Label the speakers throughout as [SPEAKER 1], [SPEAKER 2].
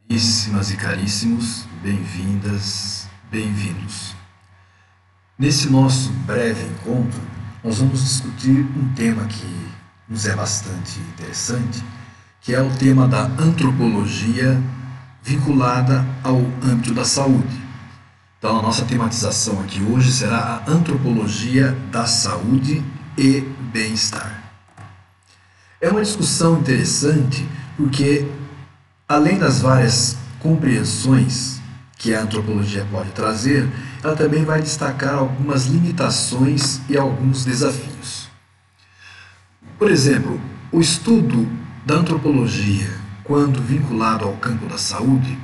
[SPEAKER 1] Caríssimas e caríssimos, bem-vindas, bem-vindos. Nesse nosso breve encontro, nós vamos discutir um tema que nos é bastante interessante, que é o tema da antropologia vinculada ao âmbito da saúde. Então, a nossa tematização aqui hoje será a antropologia da saúde e bem-estar. É uma discussão interessante porque, além das várias compreensões que a antropologia pode trazer, ela também vai destacar algumas limitações e alguns desafios. Por exemplo, o estudo da antropologia, quando vinculado ao campo da saúde,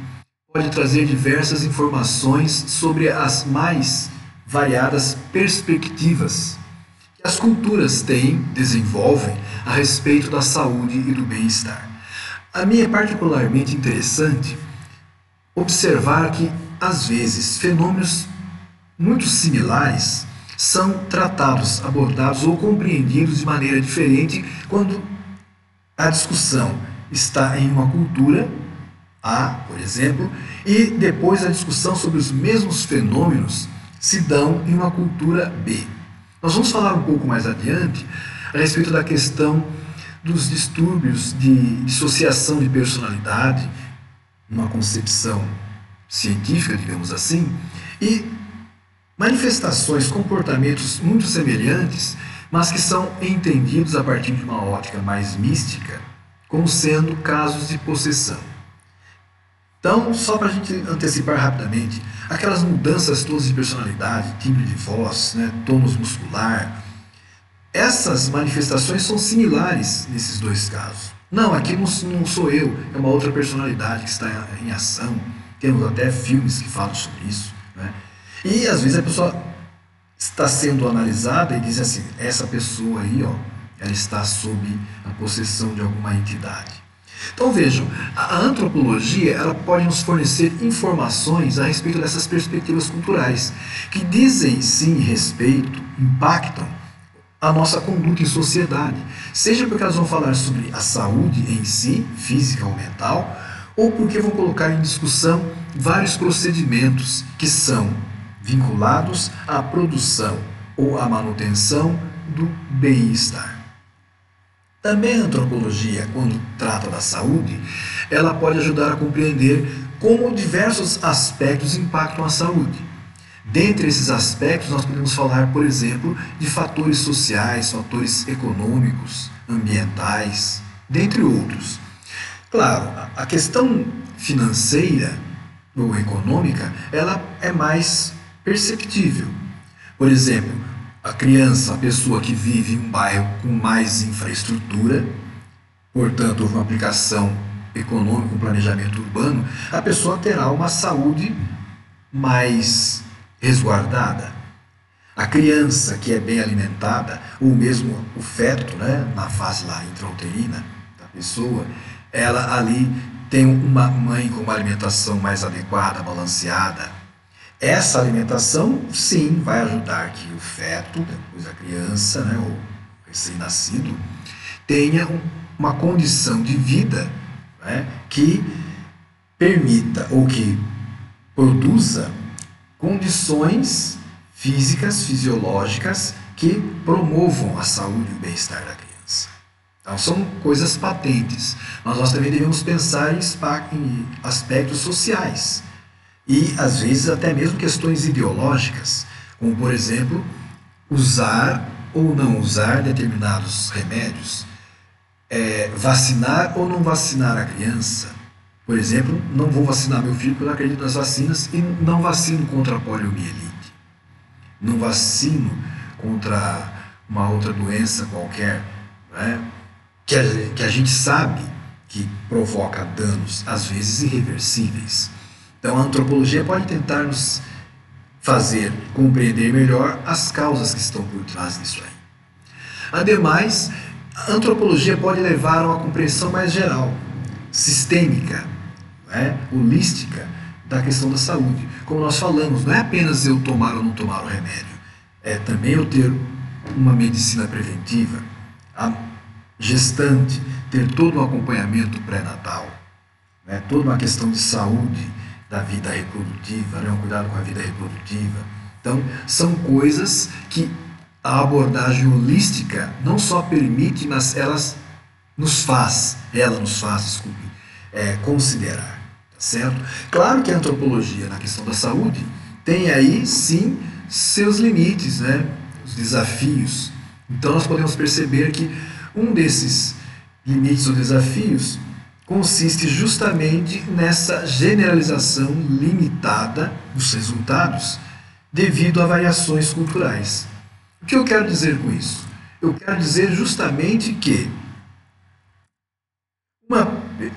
[SPEAKER 1] pode trazer diversas informações sobre as mais variadas perspectivas que as culturas têm, desenvolvem a respeito da saúde e do bem-estar. A mim é particularmente interessante observar que, às vezes, fenômenos muito similares são tratados, abordados ou compreendidos de maneira diferente quando a discussão está em uma cultura A, por exemplo, e depois a discussão sobre os mesmos fenômenos se dão em uma cultura B. Nós vamos falar um pouco mais adiante a respeito da questão dos distúrbios de dissociação de personalidade, uma concepção científica, digamos assim, e manifestações, comportamentos muito semelhantes, mas que são entendidos a partir de uma ótica mais mística, como sendo casos de possessão. Então, só para a gente antecipar rapidamente, aquelas mudanças todas de personalidade, timbre de voz, tônus muscular, essas manifestações são similares nesses dois casos. Não, aqui não sou eu, é uma outra personalidade que está em ação. Temos até filmes que falam sobre isso. E às vezes a pessoa está sendo analisada e diz assim, essa pessoa aí, ela está sob a possessão de alguma entidade. Então vejam, a antropologia ela pode nos fornecer informações a respeito dessas perspectivas culturais, que dizem sim respeito, impactam a nossa conduta em sociedade, seja porque elas vão falar sobre a saúde em si, física ou mental, ou porque vão colocar em discussão vários procedimentos que são vinculados à produção ou à manutenção do bem-estar. Também a antropologia, quando trata da saúde, ela pode ajudar a compreender como diversos aspectos impactam a saúde. Dentre esses aspectos, nós podemos falar, por exemplo, de fatores sociais, fatores econômicos, ambientais, dentre outros. Claro, a questão financeira ou econômica, ela é mais perceptível. Por exemplo, a criança, a pessoa que vive em um bairro com mais infraestrutura, portanto, uma aplicação econômica, um planejamento urbano, a pessoa terá uma saúde mais resguardada. A criança que é bem alimentada, ou mesmo o feto, na fase lá intrauterina da pessoa, ela ali tem uma mãe com uma alimentação mais adequada, balanceada. Essa alimentação, sim, vai ajudar que o feto, depois a criança, ou recém-nascido, tenha uma condição de vida que permita ou que produza condições físicas, fisiológicas que promovam a saúde e o bem-estar da criança. Então, são coisas patentes, mas nós também devemos pensar em aspectos sociais e, às vezes, até mesmo questões ideológicas, como, por exemplo, usar ou não usar determinados remédios, vacinar ou não vacinar a criança. Por exemplo, não vou vacinar meu filho porque eu não acredito nas vacinas e não vacino contra a poliomielite. Não vacino contra uma outra doença qualquer, que a gente sabe que provoca danos, às vezes irreversíveis. Então a antropologia pode tentar nos fazer compreender melhor as causas que estão por trás disso aí. Ademais, a antropologia pode levar a uma compreensão mais geral, sistêmica, holística da questão da saúde. Como nós falamos, não é apenas eu tomar ou não tomar o remédio, é também eu ter uma medicina preventiva, a gestante ter todo um acompanhamento pré-natal, né? Toda uma questão de saúde da vida reprodutiva, né? Um cuidado com a vida reprodutiva. Então, são coisas que a abordagem holística não só permite, mas ela nos faz, desculpe, considerar, tá certo? Claro que a antropologia na questão da saúde tem aí, sim, seus limites, né? Os desafios. Então, nós podemos perceber que um desses limites ou desafios consiste justamente nessa generalização limitada dos resultados devido a variações culturais. O que eu quero dizer com isso? Eu quero dizer justamente que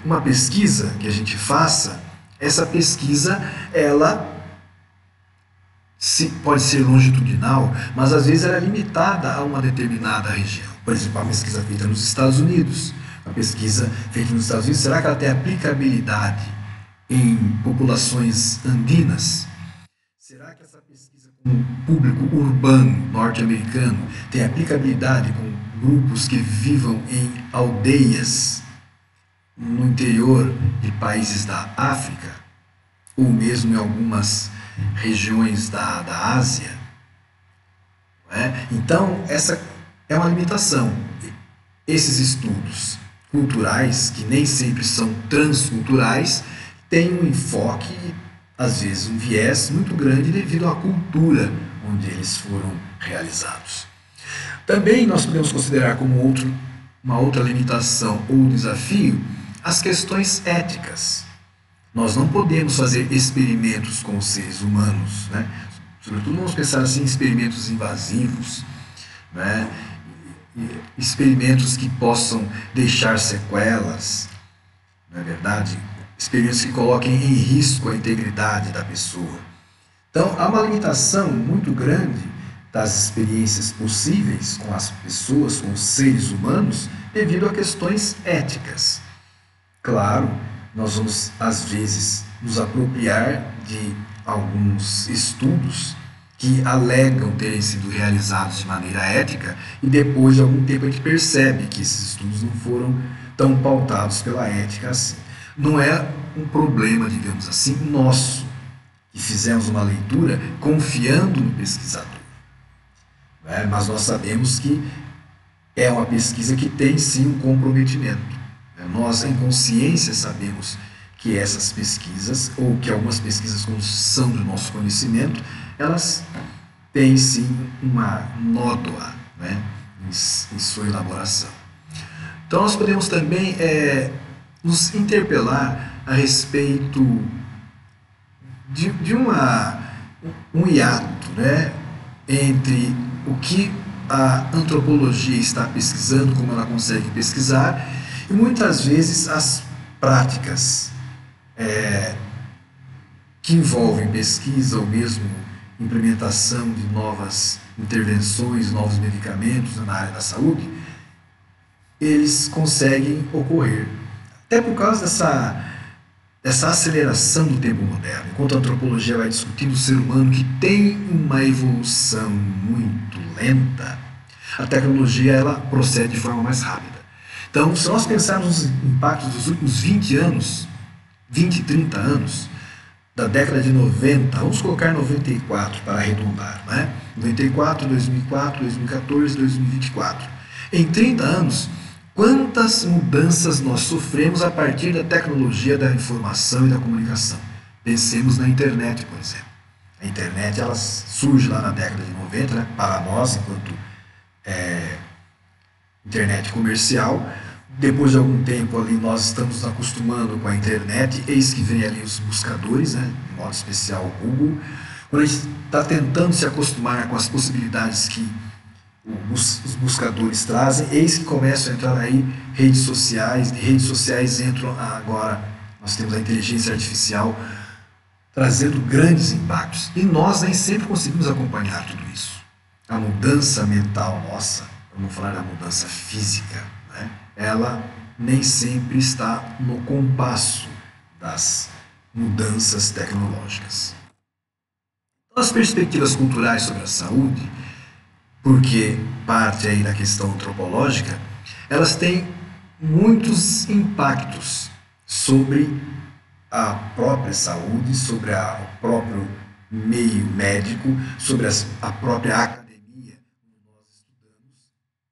[SPEAKER 1] uma pesquisa que a gente faça, essa pesquisa, ela pode ser longitudinal, mas às vezes ela é limitada a uma determinada região. Por exemplo, a pesquisa feita nos Estados Unidos. A pesquisa feita nos Estados Unidos, será que ela tem aplicabilidade em populações andinas? Será que essa pesquisa com o público urbano norte-americano tem aplicabilidade com grupos que vivam em aldeias no interior de países da África, ou mesmo em algumas regiões da Ásia? Não é? Então, essa é uma limitação. Esses estudos culturais, que nem sempre são transculturais, têm um enfoque, às vezes um viés muito grande devido à cultura onde eles foram realizados. Também nós podemos considerar como uma outra limitação ou desafio as questões éticas. Nós não podemos fazer experimentos com os seres humanos, né? Sobretudo vamos pensar assim em experimentos invasivos, né? Experimentos que possam deixar sequelas, não é verdade? Experimentos que coloquem em risco a integridade da pessoa. Então, há uma limitação muito grande das experiências possíveis com as pessoas, com os seres humanos, devido a questões éticas. Claro, nós vamos, às vezes, nos apropriar de alguns estudos que alegam terem sido realizados de maneira ética e depois de algum tempo a gente percebe que esses estudos não foram tão pautados pela ética assim. Não é um problema, digamos assim, nosso, que fizemos uma leitura confiando no pesquisador. Né? Mas nós sabemos que é uma pesquisa que tem sim um comprometimento. Né? Nós, em consciência, sabemos que essas pesquisas, ou que algumas pesquisas, quando são do nosso conhecimento, elas têm sim uma nódoa, né, em sua elaboração. Então nós podemos também nos interpelar a respeito de um hiato, né, entre o que a antropologia está pesquisando, como ela consegue pesquisar, e muitas vezes as práticas que envolvem pesquisa ou mesmo implementação de novas intervenções, novos medicamentos na área da saúde, eles conseguem ocorrer. Até por causa dessa aceleração do tempo moderno. Enquanto a antropologia vai discutindo o ser humano que tem uma evolução muito lenta, a tecnologia ela procede de forma mais rápida. Então, se nós pensarmos nos impactos dos últimos 20 anos, 20, 30 anos, da década de 90, vamos colocar 94 para arredondar, né? 94, 2004, 2014, 2024. Em 30 anos, quantas mudanças nós sofremos a partir da tecnologia da informação e da comunicação? Pensemos na internet, por exemplo. A internet ela surge lá na década de 90, né? Para nós, enquanto internet comercial. Depois de algum tempo ali nós estamos nos acostumando com a internet, eis que vem ali os buscadores, né, de modo especial o Google. Quando a gente está tentando se acostumar com as possibilidades que os buscadores trazem, eis que começam a entrar aí redes sociais, de redes sociais entram agora, nós temos a inteligência artificial trazendo grandes impactos, e nós nem sempre conseguimos acompanhar tudo isso. A mudança mental nossa, vamos falar da mudança física, né? Ela nem sempre está no compasso das mudanças tecnológicas. As perspectivas culturais sobre a saúde, porque parte aí da questão antropológica, elas têm muitos impactos sobre a própria saúde, sobre o próprio meio médico, sobre a própria academia, onde nós estudamos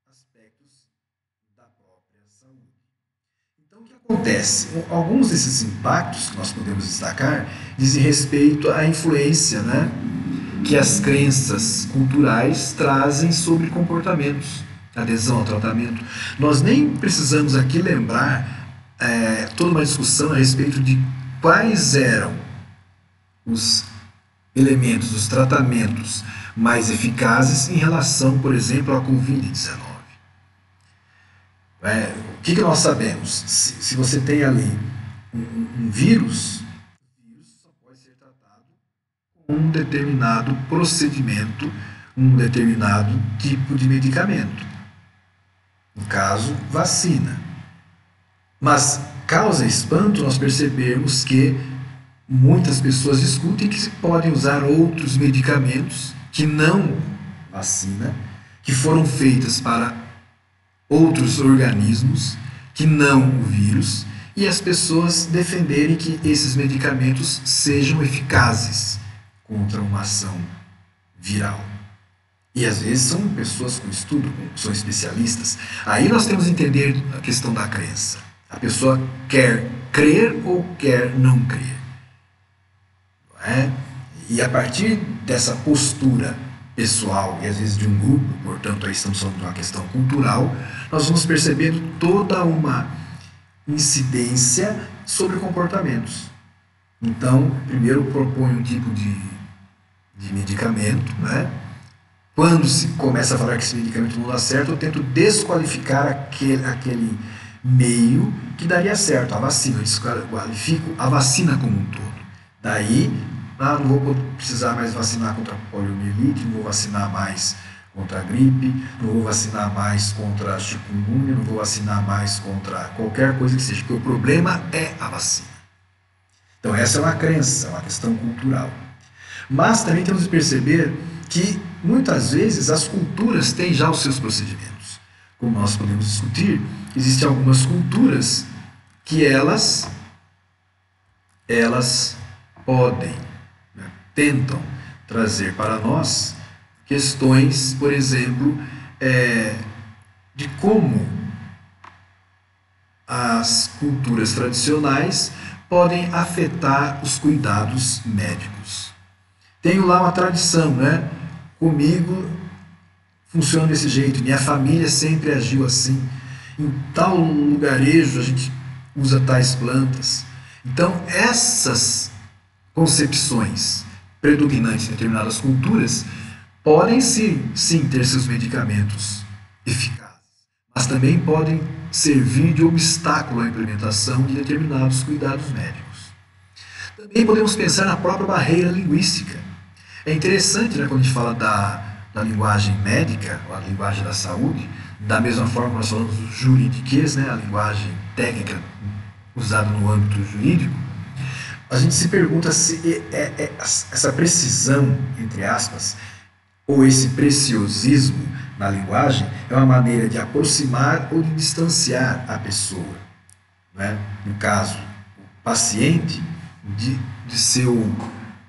[SPEAKER 1] aspectos da própria saúde. Então, o que acontece? Alguns desses impactos que nós podemos destacar dizem respeito à influência, né, que as crenças culturais trazem sobre comportamentos, adesão ao tratamento. Nós nem precisamos aqui lembrar toda uma discussão a respeito de quais eram os elementos, os tratamentos mais eficazes em relação, por exemplo, à Covid-19. O que nós sabemos? Se você tem ali um vírus, o vírus só pode ser tratado com um determinado procedimento, um determinado tipo de medicamento. No caso, vacina. Mas causa espanto nós percebermos que muitas pessoas discutem que se podem usar outros medicamentos que não vacina, que foram feitas para outros organismos, que não o vírus, e as pessoas defenderem que esses medicamentos sejam eficazes contra uma ação viral. E às vezes são pessoas com estudo, são especialistas. Aí nós temos que entender a questão da crença. A pessoa quer crer ou quer não crer. Não é? E a partir dessa postura pessoal e às vezes de um grupo, portanto aí estamos falando de uma questão cultural, nós vamos percebendo toda uma incidência sobre comportamentos. Então, primeiro propõe um tipo de medicamento, né? Quando se começa a falar que esse medicamento não dá certo, eu tento desqualificar aquele meio que daria certo, a vacina. Eu desqualifico a vacina como um todo. Daí, não vou precisar mais vacinar contra a poliomielite, não vou vacinar mais contra a gripe, não vou vacinar mais contra a chikungunya, não vou vacinar mais contra qualquer coisa que seja, porque o problema é a vacina. Então essa é uma crença, uma questão cultural. Mas também temos que perceber que muitas vezes as culturas têm já os seus procedimentos. Como nós podemos discutir, existem algumas culturas que elas podem, né, tentam trazer para nós questões, por exemplo, de como as culturas tradicionais podem afetar os cuidados médicos. Tenho lá uma tradição, né? Comigo funciona desse jeito, minha família sempre agiu assim, em tal lugarejo a gente usa tais plantas. Então essas concepções predominantes em determinadas culturas podem sim ter seus medicamentos eficazes, mas também podem servir de obstáculo à implementação de determinados cuidados médicos. Também podemos pensar na própria barreira linguística. É interessante, né, quando a gente fala da linguagem médica, ou a linguagem da saúde, da mesma forma que nós falamos do juridiquês, né, a linguagem técnica usada no âmbito jurídico, a gente se pergunta se essa precisão, entre aspas, ou esse preciosismo na linguagem é uma maneira de aproximar ou de distanciar a pessoa, né? No caso, o paciente de seu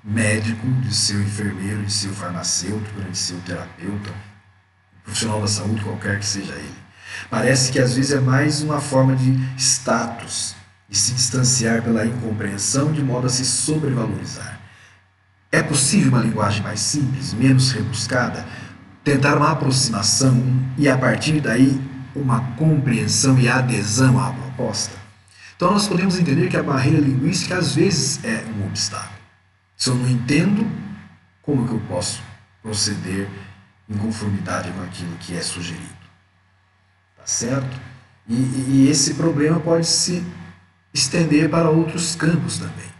[SPEAKER 1] médico, de seu enfermeiro, de seu farmacêutico, de seu terapeuta, profissional da saúde, qualquer que seja ele. Parece que às vezes é mais uma forma de status, de se distanciar pela incompreensão, de modo a se sobrevalorizar. É possível uma linguagem mais simples, menos rebuscada, tentar uma aproximação e a partir daí uma compreensão e adesão à proposta? Então nós podemos entender que a barreira linguística às vezes é um obstáculo. Se eu não entendo, como que eu posso proceder em conformidade com aquilo que é sugerido? Tá certo? E esse problema pode se estender para outros campos também.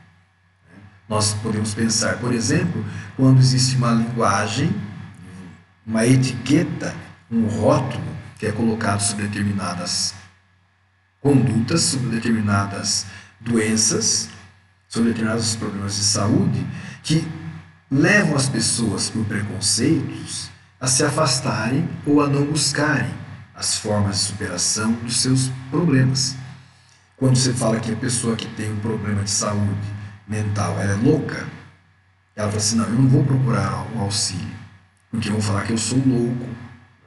[SPEAKER 1] Nós podemos pensar, por exemplo, quando existe uma linguagem, uma etiqueta, um rótulo que é colocado sobre determinadas condutas, sobre determinadas doenças, sobre determinados problemas de saúde, que levam as pessoas por preconceitos a se afastarem ou a não buscarem as formas de superação dos seus problemas. quando você fala que a pessoa que tem um problema de saúde mental, ela é louca, ela fala assim, não, eu não vou procurar um auxílio, porque vão falar que eu sou louco,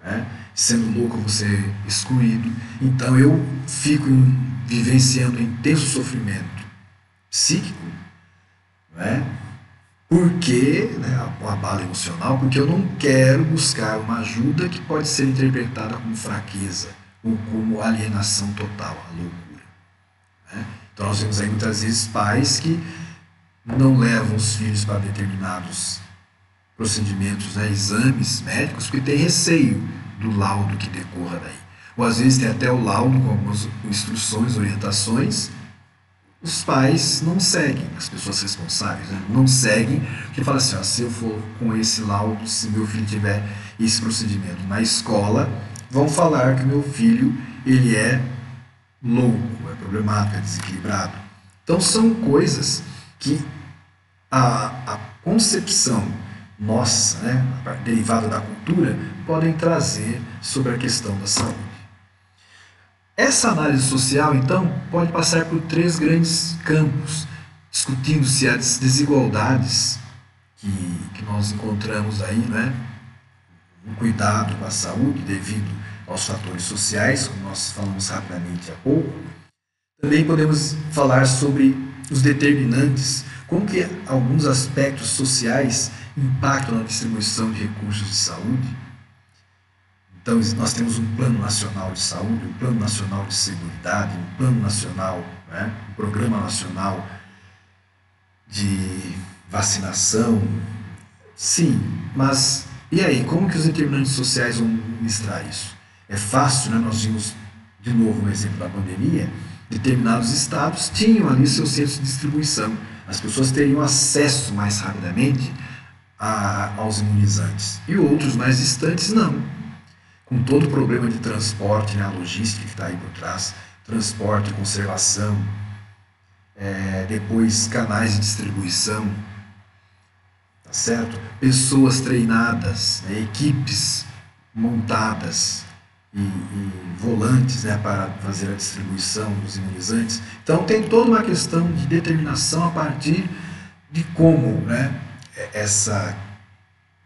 [SPEAKER 1] né? Sendo louco eu vou ser excluído, então eu fico vivenciando intenso sofrimento psíquico, né? Porque, né, a abalo emocional, porque eu não quero buscar uma ajuda que pode ser interpretada como fraqueza ou como alienação total, a loucura, né? Então nós vemos aí muitas vezes pais que não levam os filhos para determinados procedimentos, né, exames médicos, porque tem receio do laudo que decorra daí. Ou às vezes tem até o laudo com algumas instruções, orientações, os pais não seguem, as pessoas responsáveis, né, não seguem, porque fala assim, ó, se eu for com esse laudo, se meu filho tiver esse procedimento na escola, vão falar que meu filho ele é louco, é problemático, é desequilibrado. Então são coisas que a concepção nossa, né, derivada da cultura, podem trazer sobre a questão da saúde. Essa análise social, então, pode passar por 3 grandes campos, discutindo-se as desigualdades que nós encontramos aí, né, um cuidado com a saúde devido aos fatores sociais, como nós falamos rapidamente há pouco. Também podemos falar sobre os determinantes, como que alguns aspectos sociais impactam na distribuição de recursos de saúde. Então, nós temos um plano nacional de saúde, um plano nacional de seguridade, um plano nacional, né, um programa nacional de vacinação. Sim, mas e aí, como que os determinantes sociais vão ministrar isso? É fácil, né? Nós vimos, de novo, no exemplo da pandemia, determinados estados tinham ali seus centros de distribuição. As pessoas teriam acesso mais rapidamente aos imunizantes. E outros mais distantes, não. Com todo o problema de transporte, né, a logística que está aí por trás, transporte, conservação, depois canais de distribuição, tá certo? Pessoas treinadas, né, equipes montadas e volantes, né, para fazer a distribuição dos imunizantes. Então tem toda uma questão de determinação a partir de como, né, essa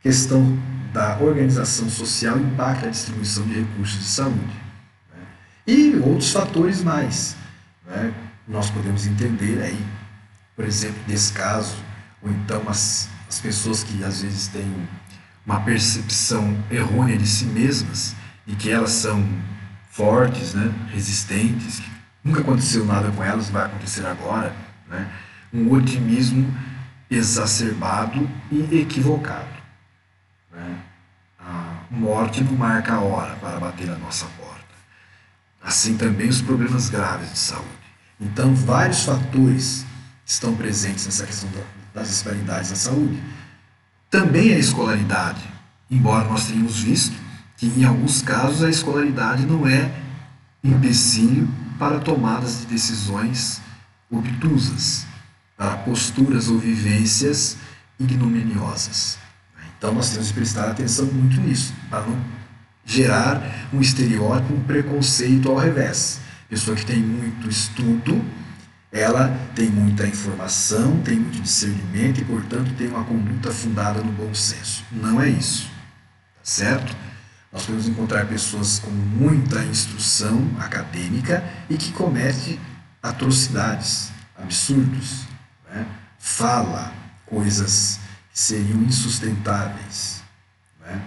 [SPEAKER 1] questão da organização social impacta a distribuição de recursos de saúde, né? E outros fatores mais, né? Nós podemos entender aí, por exemplo, nesse caso, ou então as pessoas que às vezes têm uma percepção errônea de si mesmas, e que elas são fortes, né? Resistentes, que nunca aconteceu nada com elas, vai acontecer agora, né? Um otimismo exacerbado e equivocado. A morte não marca a hora para bater a nossa porta. Assim também os problemas graves de saúde. Então, vários fatores estão presentes nessa questão das disparidades na saúde. Também a escolaridade, embora nós tenhamos visto que em alguns casos a escolaridade não é empecilho para tomadas de decisões obtusas, para posturas ou vivências ignominiosas. Então nós temos que prestar atenção muito nisso, para não gerar um estereótipo, um preconceito ao revés. Pessoa que tem muito estudo, ela tem muita informação, tem muito discernimento e, portanto, tem uma conduta fundada no bom senso. Não é isso, tá certo? Nós podemos encontrar pessoas com muita instrução acadêmica e que cometem atrocidades, absurdos, né? Fala coisas que seriam insustentáveis, né?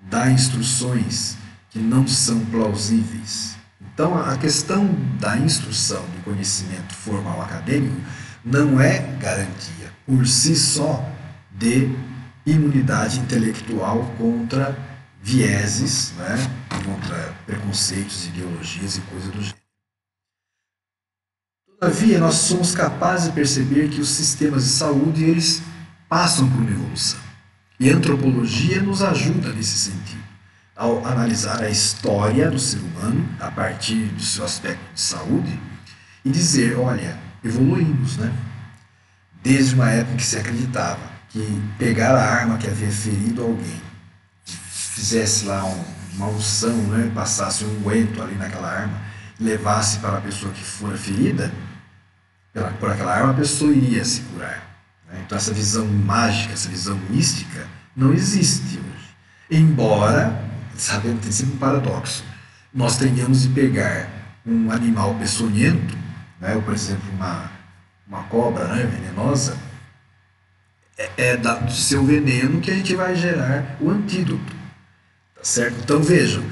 [SPEAKER 1] Dá instruções que não são plausíveis. Então, a questão da instrução do conhecimento formal acadêmico não é garantia, por si só, de imunidade intelectual contra vieses, né? Contra preconceitos, ideologias e coisas do gênero. Todavia, nós somos capazes de perceber que os sistemas de saúde eles passam por uma evolução. E a antropologia nos ajuda nesse sentido, ao analisar a história do ser humano a partir do seu aspecto de saúde e dizer, olha, evoluímos, né? Desde uma época que se acreditava que pegar a arma que havia ferido alguém, fizesse lá uma unção, né? Passasse um unguento ali naquela arma, levasse para a pessoa que fora ferida por aquela arma, a pessoa iria se curar. Né? Então essa visão mágica, essa visão mística não existe hoje. Embora, sabendo que tem sempre um paradoxo, nós tenhamos de pegar um animal peçonhento, né? Ou, por exemplo, uma cobra, né, venenosa, do seu veneno que a gente vai gerar o antídoto. Tá certo? Então vejam,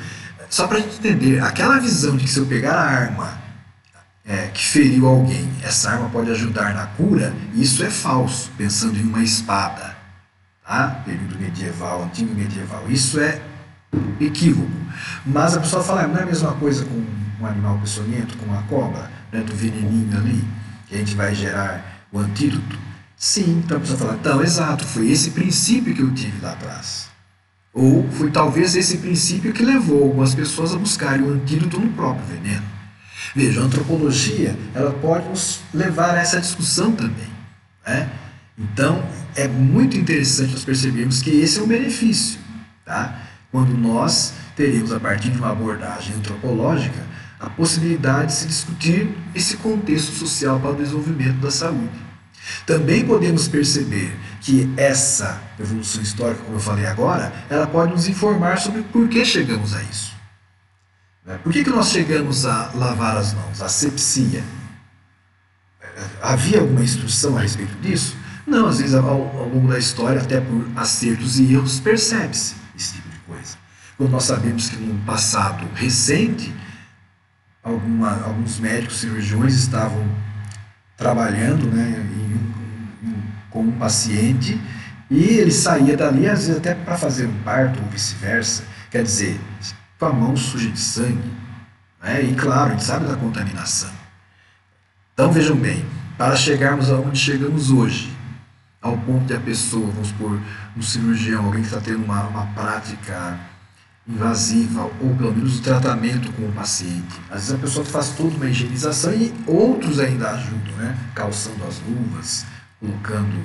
[SPEAKER 1] só para a gente entender, aquela visão de que se eu pegar a arma que feriu alguém, essa arma pode ajudar na cura, isso é falso, pensando em uma espada, tá? Período medieval, antigo medieval, isso é equívoco. Mas a pessoa fala, não é a mesma coisa com um animal peçonhento, com uma cobra, né, do veneninho ali, que a gente vai gerar o antídoto? Sim, então a pessoa fala, então, exato, foi esse princípio que eu tive lá atrás. Ou foi talvez esse princípio que levou algumas pessoas a buscarem o antídoto no próprio veneno. Veja, a antropologia, ela pode nos levar a essa discussão também, né? Então, é muito interessante nós percebermos que esse é um benefício, tá? Quando nós teremos, a partir de uma abordagem antropológica, a possibilidade de se discutir esse contexto social para o desenvolvimento da saúde. Também podemos perceber que essa evolução histórica, como eu falei agora, ela pode nos informar sobre por que chegamos a isso. Por que nós chegamos a lavar as mãos, a asepsia? Havia alguma instrução a respeito disso? Não, às vezes ao longo da história, até por acertos e erros, percebe-se esse tipo de coisa. Quando nós sabemos que no passado recente, alguns médicos cirurgiões estavam trabalhando, né, com um paciente e ele saía dali, às vezes até para fazer um parto ou vice-versa, quer dizer, com a mão suja de sangue, né? E claro, a gente sabe da contaminação. Então vejam bem, para chegarmos aonde chegamos hoje, ao ponto de a pessoa, vamos supor, um cirurgião, alguém que está tendo uma prática invasiva, ou pelo menos o tratamento com o paciente. Às vezes a pessoa faz toda uma higienização e outros ainda ajudam, né? Calçando as luvas, colocando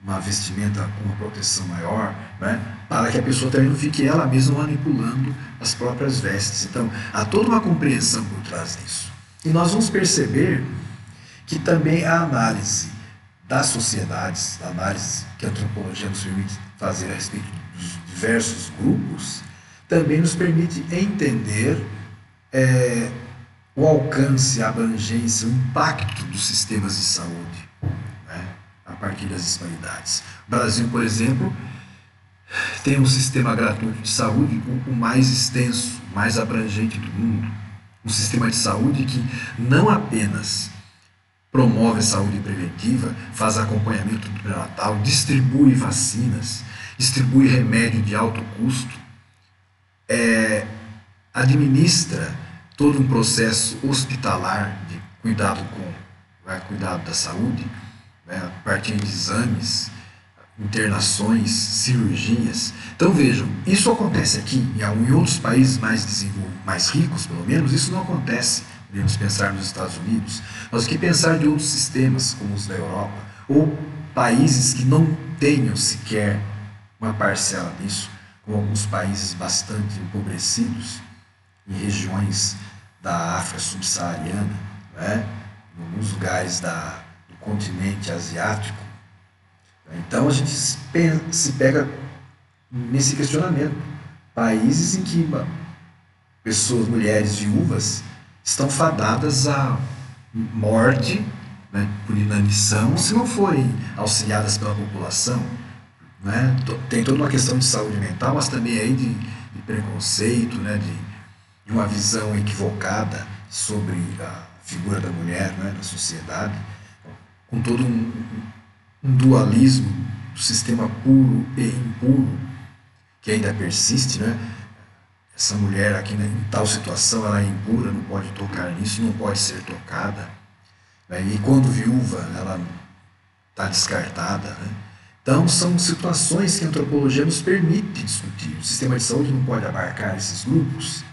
[SPEAKER 1] uma vestimenta com uma proteção maior, né? Para que a pessoa também não fique ela mesma manipulando as próprias vestes. Então, há toda uma compreensão por trás disso. E nós vamos perceber que também a análise das sociedades, a análise que a antropologia nos permite fazer a respeito dos diversos grupos, também nos permite entender o alcance, a abrangência, o impacto dos sistemas de saúde, né, a partir das disparidades. O Brasil, por exemplo, tem um sistema gratuito de saúde o mais extenso, mais abrangente do mundo. Um sistema de saúde que não apenas promove a saúde preventiva, faz acompanhamento do pré-natal, distribui vacinas, distribui remédio de alto custo, administra todo um processo hospitalar de cuidado da saúde, né, a partir de exames, internações, cirurgias. Então vejam, isso acontece aqui, em outros países mais desenvolvidos, mais ricos pelo menos, isso não acontece. Podemos pensar nos Estados Unidos, mas o que pensar de outros sistemas, como os da Europa, ou países que não tenham sequer uma parcela disso, como alguns países bastante empobrecidos, em regiões da África subsaariana, né, em alguns lugares do continente asiático. Então a gente se pega nesse questionamento. Países em que pessoas, mulheres viúvas, estão fadadas à morte, né, por inanição, se não forem auxiliadas pela população. Né? Tem toda uma questão de saúde mental, mas também aí de preconceito, né, de uma visão equivocada sobre a figura da mulher, né, na sociedade, com todo um dualismo do sistema puro e impuro que ainda persiste, né? Essa mulher aqui, né, em tal situação, ela é impura, não pode tocar nisso, não pode ser tocada, né? E quando viúva, ela está descartada, né? Então, são situações que a antropologia nos permite discutir. O sistema de saúde não pode abarcar esses grupos,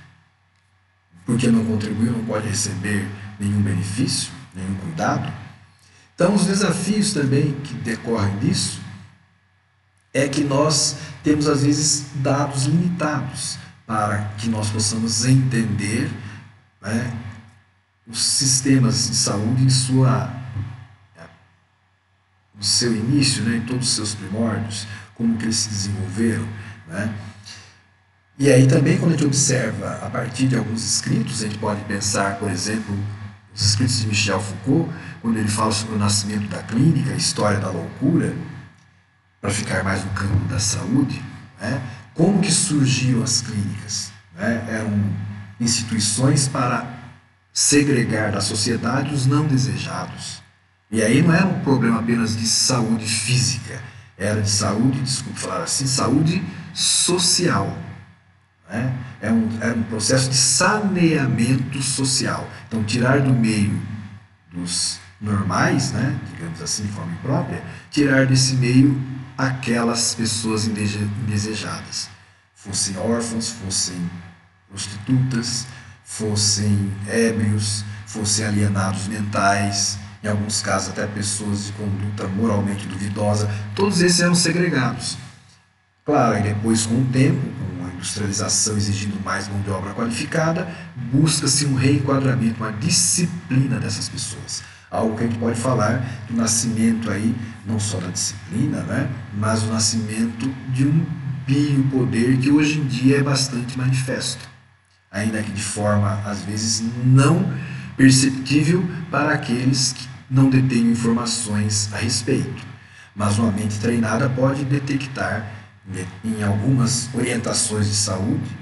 [SPEAKER 1] porque não contribuiu, não pode receber nenhum benefício, nenhum cuidado. Então, os desafios também que decorrem disso é que nós temos, às vezes, dados limitados para que nós possamos entender, né, os sistemas de saúde no seu início, né, em todos os seus primórdios, como que eles se desenvolveram, né? E aí também, quando a gente observa a partir de alguns escritos, a gente pode pensar, por exemplo, os escritos de Michel Foucault, quando ele fala sobre o nascimento da clínica, a história da loucura, para ficar mais no campo da saúde, né? Como que surgiram as clínicas? Né? Eram instituições para segregar da sociedade os não desejados. E aí não era um problema apenas de saúde física, era de saúde, desculpe falar assim, saúde social. Né? Era um processo de saneamento social. Então, tirar do meio dos normais, né, digamos assim, de forma imprópria, tirar desse meio aquelas pessoas indesejadas. Fossem órfãos, fossem prostitutas, fossem ébrios, fossem alienados mentais, em alguns casos até pessoas de conduta moralmente duvidosa, todos esses eram segregados. Claro, e depois com o tempo, com a industrialização exigindo mais mão de obra qualificada, busca-se um reenquadramento, uma disciplina dessas pessoas. Algo que a gente pode falar do nascimento aí, não só da disciplina, né, mas o nascimento de um biopoder que hoje em dia é bastante manifesto, ainda que de forma, às vezes, não perceptível para aqueles que não detêm informações a respeito. Mas uma mente treinada pode detectar em algumas orientações de saúde,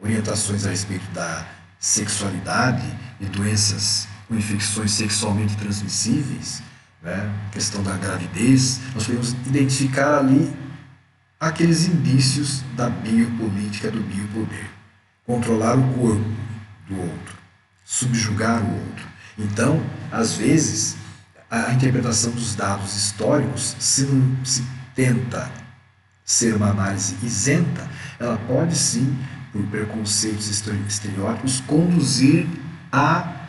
[SPEAKER 1] orientações a respeito da sexualidade e doenças com infecções sexualmente transmissíveis, né? Questão da gravidez, nós podemos identificar ali aqueles indícios da biopolítica, do biopoder. Controlar o corpo do outro, subjugar o outro. Então, às vezes, a interpretação dos dados históricos, se não se tenta ser uma análise isenta, ela pode sim, por preconceitos estereótipos, conduzir a,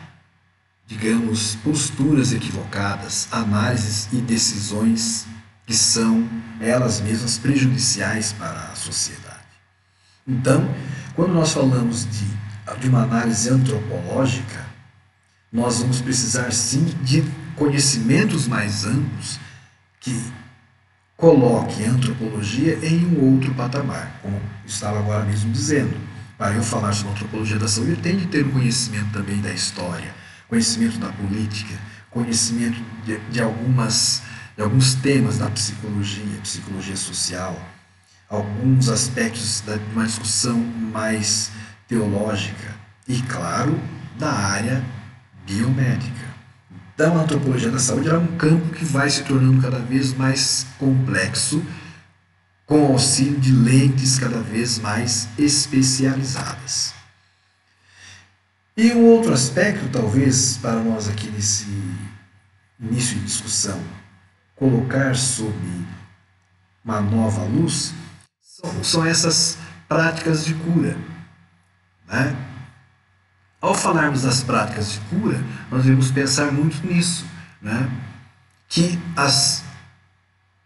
[SPEAKER 1] digamos, posturas equivocadas, análises e decisões que são elas mesmas prejudiciais para a sociedade. Então, quando nós falamos de uma análise antropológica, nós vamos precisar sim de conhecimentos mais amplos que coloquem a antropologia em um outro patamar, como estava agora mesmo dizendo. Para eu falar sobre a antropologia da saúde, eu tenho de ter um conhecimento também da história, conhecimento da política, conhecimento de alguns temas da psicologia, psicologia social, alguns aspectos de uma discussão mais teológica e, claro, da área biomédica. Então, a antropologia da saúde é um campo que vai se tornando cada vez mais complexo, com o auxílio de lentes cada vez mais especializadas. E um outro aspecto, talvez, para nós aqui nesse início de discussão, colocar sob uma nova luz, são essas práticas de cura, né? Ao falarmos das práticas de cura, nós devemos pensar muito nisso, né? Que as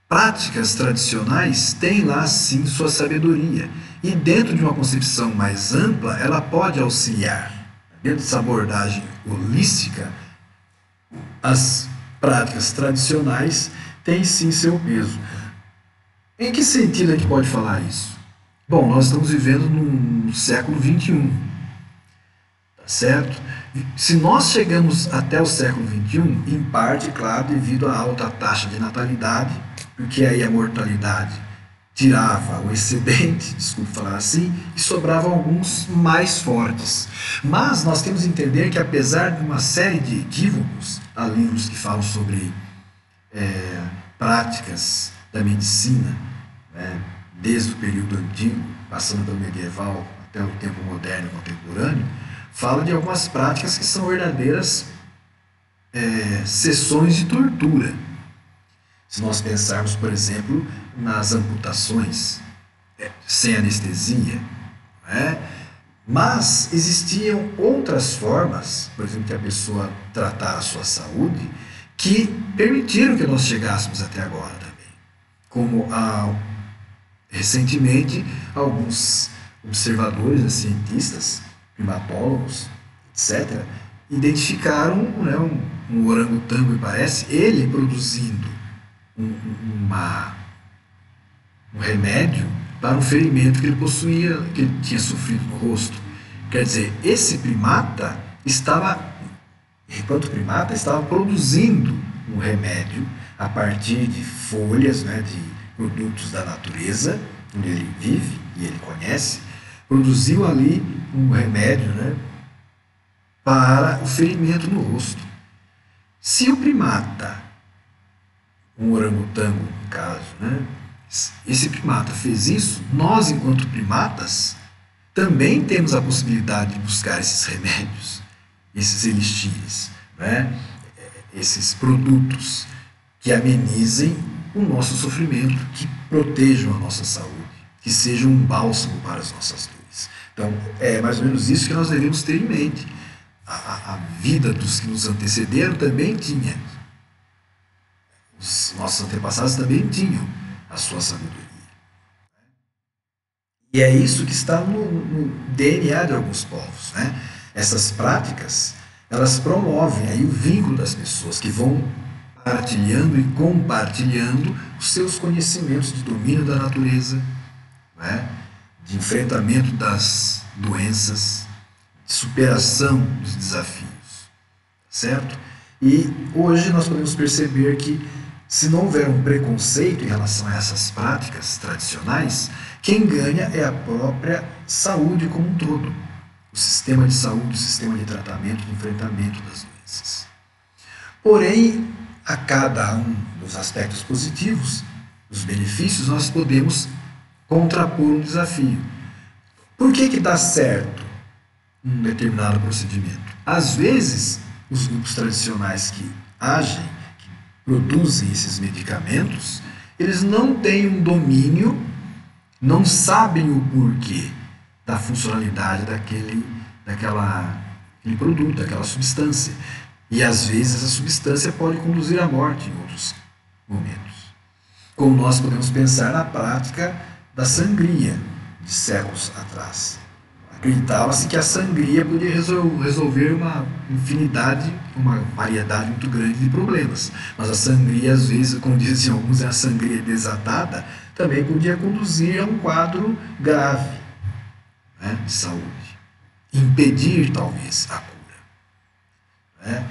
[SPEAKER 1] práticas tradicionais têm lá sim sua sabedoria, e dentro de uma concepção mais ampla, ela pode auxiliar. Dentro dessa abordagem holística, as práticas tradicionais têm sim seu peso. Em que sentido a gente pode falar isso? Bom, nós estamos vivendo no século XXI, tá certo? Se nós chegamos até o século XXI, em parte, claro, devido à alta taxa de natalidade, porque aí a mortalidade tirava o excedente, desculpe falar assim, e sobravam alguns mais fortes. Mas nós temos que entender que, apesar de uma série de equívocos, há livros que falam sobre práticas da medicina, né, desde o período antigo, passando pelo medieval até o tempo moderno e contemporâneo, fala de algumas práticas que são verdadeiras sessões de tortura. Se nós pensarmos, por exemplo, nas amputações sem anestesia, né? Mas existiam outras formas, por exemplo, de a pessoa tratar a sua saúde, que permitiram que nós chegássemos até agora também. Como recentemente alguns observadores, cientistas, primatólogos, etc., identificaram, né, um orangotango, me parece, ele produzindo um remédio para um ferimento que ele possuía, que ele tinha sofrido no rosto. Quer dizer, esse primata enquanto primata, estava produzindo um remédio a partir de folhas, né, de produtos da natureza, onde ele vive e ele conhece, produziu ali um remédio, né, para o ferimento no rosto. Se o primata, um orangotango no caso, né, esse primata fez isso, nós, enquanto primatas, também temos a possibilidade de buscar esses remédios, esses elixires, né, esses produtos que amenizem o nosso sofrimento, que protejam a nossa saúde, que sejam um bálsamo para as nossas dores. Então, é mais ou menos isso que nós devemos ter em mente. A vida dos que nos antecederam também tinha. Os nossos antepassados também tinham a sua sabedoria. E é isso que está no DNA de alguns povos, né? Essas práticas, elas promovem aí o vínculo das pessoas que vão partilhando e compartilhando os seus conhecimentos de domínio da natureza, né? De enfrentamento das doenças, de superação dos desafios, certo? E hoje nós podemos perceber que, se não houver um preconceito em relação a essas práticas tradicionais, quem ganha é a própria saúde como um todo. O sistema de saúde, o sistema de tratamento, de enfrentamento das doenças. Porém, a cada um dos aspectos positivos, os benefícios, nós podemos contrapor um desafio. Por que dá certo um determinado procedimento? Às vezes, os grupos tradicionais que agem, que produzem esses medicamentos, eles não têm um domínio, não sabem o porquê da funcionalidade daquele produto, daquela substância. E às vezes essa substância pode conduzir à morte em outros momentos. Como nós podemos pensar na prática da sangria de séculos atrás. Acreditava-se que a sangria podia resolver uma infinidade, uma variedade muito grande de problemas. Mas a sangria, às vezes, como diziam alguns, a sangria desatada, também podia conduzir a um quadro grave, né, de saúde. Impedir, talvez, a cura. Né?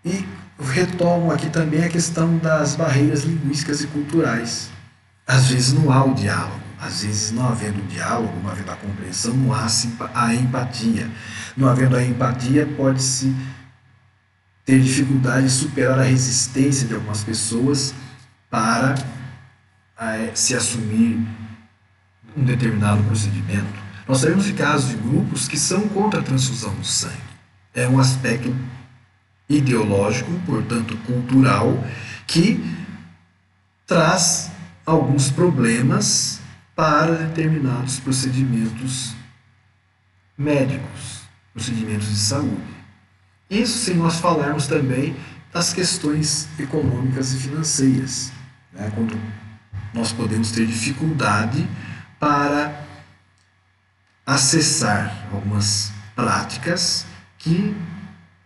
[SPEAKER 1] E retomo aqui também a questão das barreiras linguísticas e culturais. Às vezes não há o diálogo. Às vezes, não havendo diálogo, não havendo a compreensão, não há a empatia. Não havendo a empatia, pode-se ter dificuldade de superar a resistência de algumas pessoas para se assumir um determinado procedimento. Nós sabemos de casos de grupos que são contra a transfusão do sangue. É um aspecto ideológico, portanto cultural, que traz alguns problemas para determinados procedimentos médicos, procedimentos de saúde. Isso sem nós falarmos também das questões econômicas e financeiras, né? Quando nós podemos ter dificuldade para acessar algumas práticas que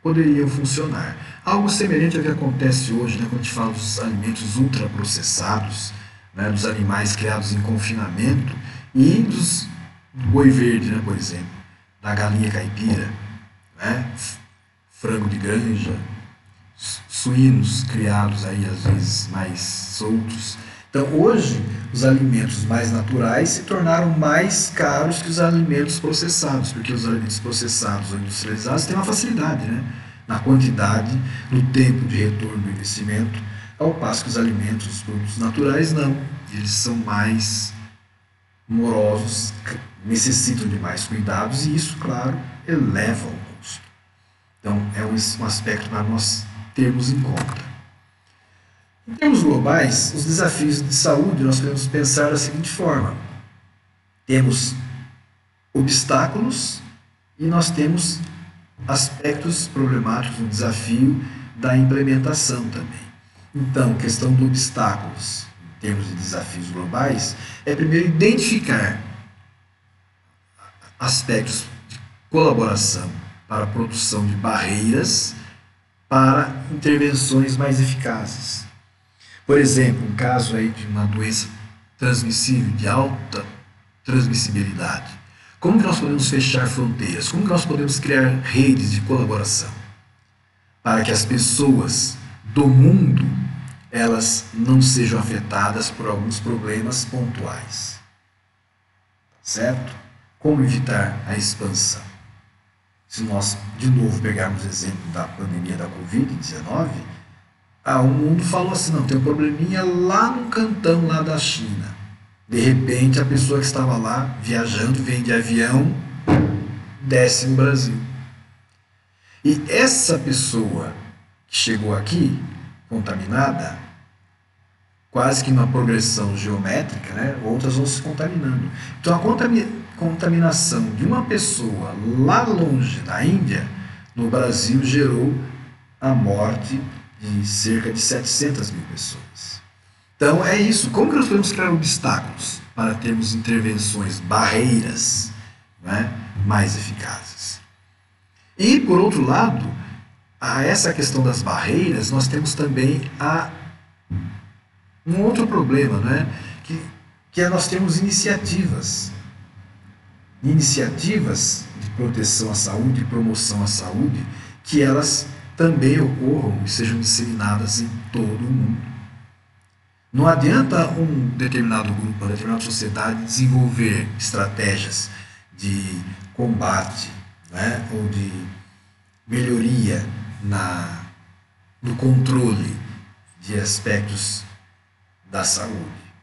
[SPEAKER 1] poderiam funcionar. Algo semelhante ao que acontece hoje, né, quando a gente fala dos alimentos ultraprocessados, né, dos animais criados em confinamento e do boi verde, né, por exemplo, da galinha caipira, né, frango de granja, suínos criados aí às vezes mais soltos. Então hoje os alimentos mais naturais se tornaram mais caros que os alimentos processados, porque os alimentos processados ou industrializados têm uma facilidade, né, na quantidade, no tempo de retorno do investimento, ao passo que os alimentos, os produtos naturais, não. Eles são mais morosos, necessitam de mais cuidados e isso, claro, eleva o custo. Então, é um aspecto para nós termos em conta. Em termos globais, os desafios de saúde nós podemos pensar da seguinte forma. Temos obstáculos e nós temos aspectos problemáticos no desafio da implementação também. Então, questão de obstáculos, em termos de desafios globais, é primeiro identificar aspectos de colaboração para a produção de barreiras para intervenções mais eficazes. Por exemplo, um caso aí de uma doença transmissível de alta transmissibilidade. Como que nós podemos fechar fronteiras? Como que nós podemos criar redes de colaboração para que as pessoas do mundo elas não sejam afetadas por alguns problemas pontuais? Certo? Como evitar a expansão? Se nós, de novo, pegarmos o exemplo da pandemia da Covid-19, o mundo falou assim, não, tem um probleminha lá no cantão lá da China. De repente, a pessoa que estava lá viajando, vem de avião, desce no Brasil. E essa pessoa que chegou aqui, contaminada, quase que numa progressão geométrica, né? Outras vão se contaminando. Então, a contaminação de uma pessoa lá longe da Índia, no Brasil, gerou a morte de cerca de 700 mil pessoas. Então, é isso. Como que nós podemos criar obstáculos para termos intervenções, barreiras, né, mais eficazes? E, por outro lado, a essa questão das barreiras, nós temos também um outro problema, né? Que é nós temos iniciativas de proteção à saúde, de promoção à saúde, que elas também ocorram e sejam disseminadas em todo o mundo. Não adianta um determinado grupo, uma determinada sociedade desenvolver estratégias de combate, né, ou de melhoria no controle de aspectos da saúde,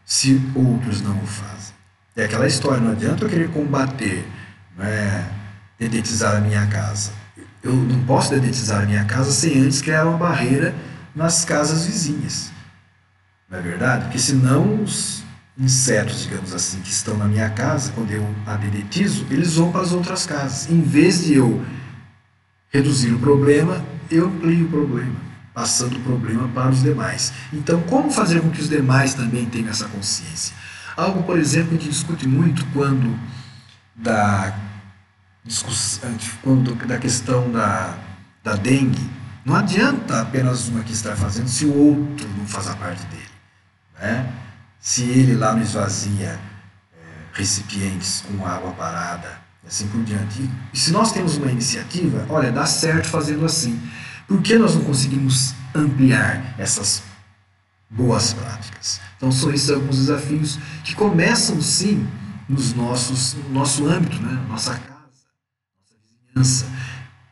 [SPEAKER 1] se outros não o fazem. É aquela história, não adianta eu querer combater, né, dedetizar a minha casa. Eu não posso dedetizar a minha casa sem antes criar uma barreira nas casas vizinhas. Não é verdade? Porque senão os insetos, digamos assim, que estão na minha casa, quando eu a dedetizo, eles vão para as outras casas. Em vez de eu reduzir o problema, eu amplio o problema, passando o problema para os demais. Então, como fazer com que os demais também tenham essa consciência? Algo, por exemplo, que a gente discute muito quando da questão da dengue. Não adianta apenas um aqui estar fazendo se o outro não faz a parte dele, né? Se ele lá não esvazia recipientes com água parada, e assim por diante. E se nós temos uma iniciativa, olha, dá certo fazendo assim. Por que nós não conseguimos ampliar essas boas práticas? Então, são esses alguns desafios que começam, sim, no nosso âmbito, né? Nossa casa, nossa vizinhança,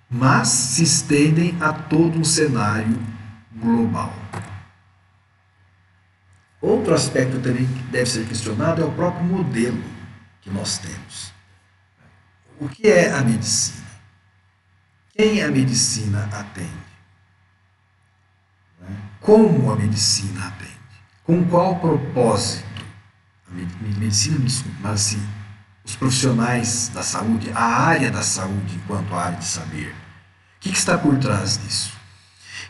[SPEAKER 1] mas se estendem a todo um cenário global. Outro aspecto também que deve ser questionado é o próprio modelo que nós temos. O que é a medicina? Quem a medicina atende? Como a medicina atende? Com qual propósito? A medicina, me desculpe, mas assim, os profissionais da saúde, a área da saúde enquanto área de saber, o que está por trás disso?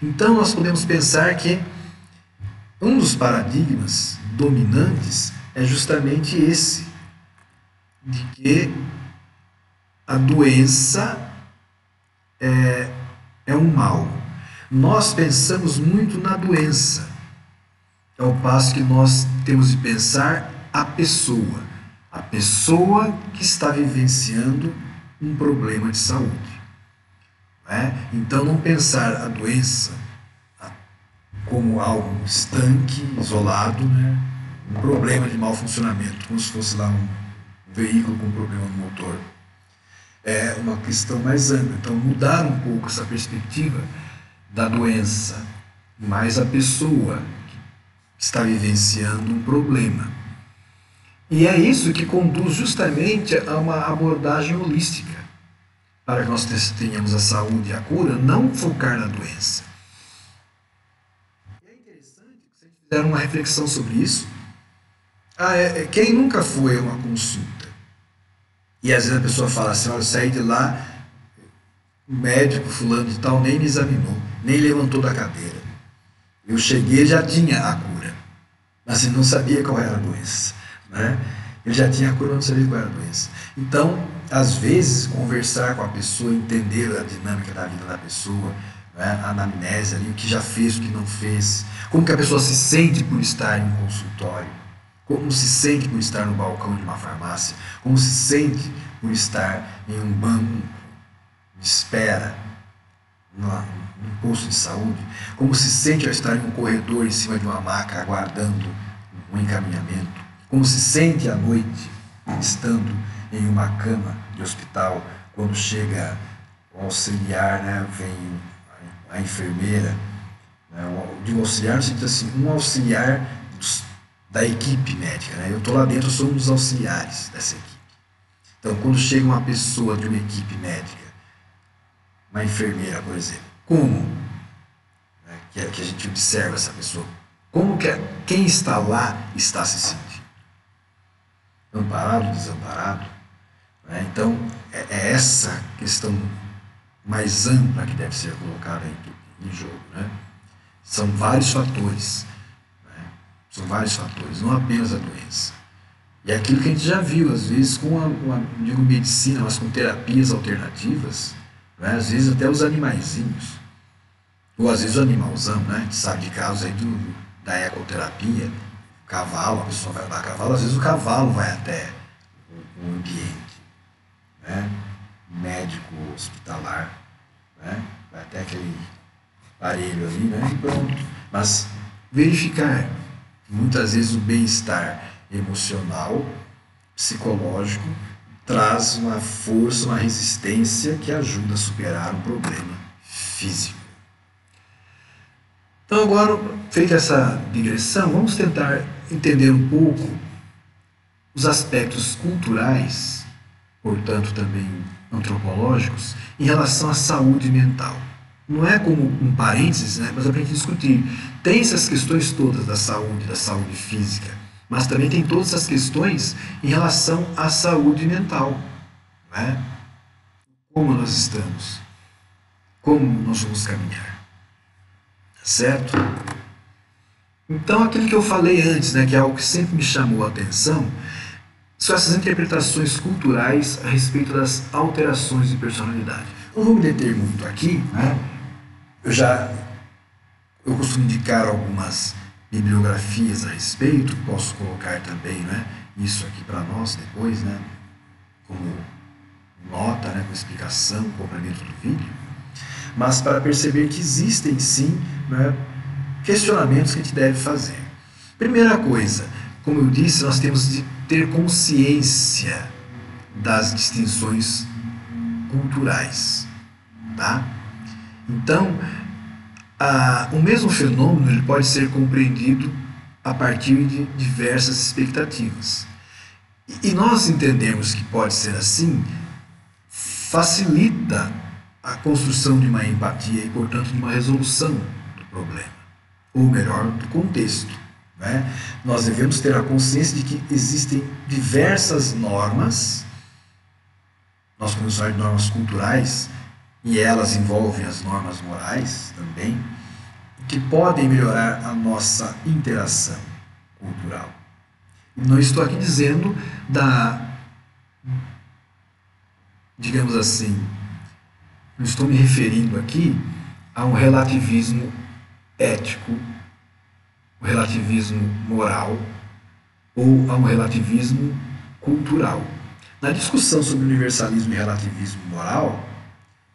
[SPEAKER 1] Então, nós podemos pensar que um dos paradigmas dominantes é justamente esse, de que a doença é um mal. Nós pensamos muito na doença, ao passo que nós temos de pensar a pessoa que está vivenciando um problema de saúde. Então, não pensar a doença como algo estanque, isolado, né? Um problema de mau funcionamento, como se fosse lá um veículo com problema no motor. É uma questão mais ampla. Então, mudar um pouco essa perspectiva da doença, mas a pessoa que está vivenciando um problema. E é isso que conduz justamente a uma abordagem holística, para que nós tenhamos a saúde e a cura, não focar na doença. E é interessante que vocês fizeram uma reflexão sobre isso. Quem nunca foi a uma consulta? E às vezes a pessoa fala assim, olha, eu saí de lá, o médico fulano de tal nem me examinou, nem levantou da cadeira. Eu cheguei e já tinha a cura, mas ele não sabia qual era a doença, né? Ele já tinha a cura, mas não sabia qual era a doença. Então, às vezes, conversar com a pessoa, entender a dinâmica da vida da pessoa, né? A anamnese ali, o que já fez, o que não fez, como que a pessoa se sente por estar em um consultório, como se sente por estar no balcão de uma farmácia, como se sente por estar em um banco de espera, num posto de saúde, como se sente ao estar em um corredor em cima de uma maca aguardando um encaminhamento, como se sente à noite estando em uma cama de hospital, quando chega o auxiliar, né, vem a enfermeira, né, digo auxiliar no sentido assim, um auxiliar da equipe médica, né? Eu estou lá dentro, eu sou um dos auxiliares dessa equipe. Então, quando chega uma pessoa de uma equipe médica, uma enfermeira, por exemplo, como, né, que a gente observa essa pessoa, como que quem está lá está se sentindo? Amparado, desamparado? Né? Então, é essa questão mais ampla que deve ser colocada em jogo. Né? São vários fatores. Né? São vários fatores, não apenas a doença. E é aquilo que a gente já viu, às vezes, com digo medicina, mas com terapias alternativas, né? Às vezes até os animaizinhos, ou às vezes o animalzão, né? A gente sabe de casos aí da ecoterapia, cavalo, a pessoa vai dar cavalo, às vezes o cavalo vai até o ambiente, né? Médico hospitalar, né? Vai até aquele aparelho ali, né? E pronto. Mas verificar que muitas vezes o bem-estar emocional, psicológico, traz uma força, uma resistência que ajuda a superar um problema físico. Então agora, feita essa digressão, vamos tentar entender um pouco os aspectos culturais, portanto também antropológicos, em relação à saúde mental. Não é como um parênteses, né, mas é para a gente discutir. Tem essas questões todas da saúde física, mas também tem todas essas questões em relação à saúde mental. Né? Como nós estamos? Como nós vamos caminhar? Certo? Então, aquilo que eu falei antes, né, que é algo que sempre me chamou a atenção, são essas interpretações culturais a respeito das alterações de personalidade. Não vou me deter muito aqui, né? Eu costumo indicar algumas bibliografias a respeito, posso colocar também, né, isso aqui para nós depois, né, como nota, né, com explicação, complemento do vídeo, mas para perceber que existem sim, né, questionamentos que a gente deve fazer. Primeira coisa, como eu disse, nós temos de ter consciência das distinções culturais, tá? Então, o mesmo fenômeno ele pode ser compreendido a partir de diversas expectativas. E nós entendemos que pode ser assim, facilita a construção de uma empatia e, portanto, de uma resolução do problema, ou melhor, do contexto. Né? Nós devemos ter a consciência de que existem diversas normas, nós podemos falar de normas culturais, e elas envolvem as normas morais também, que podem melhorar a nossa interação cultural. E não estou aqui dizendo digamos assim, não estou me referindo aqui a um relativismo ético, um relativismo moral ou a um relativismo cultural. Na discussão sobre universalismo e relativismo moral,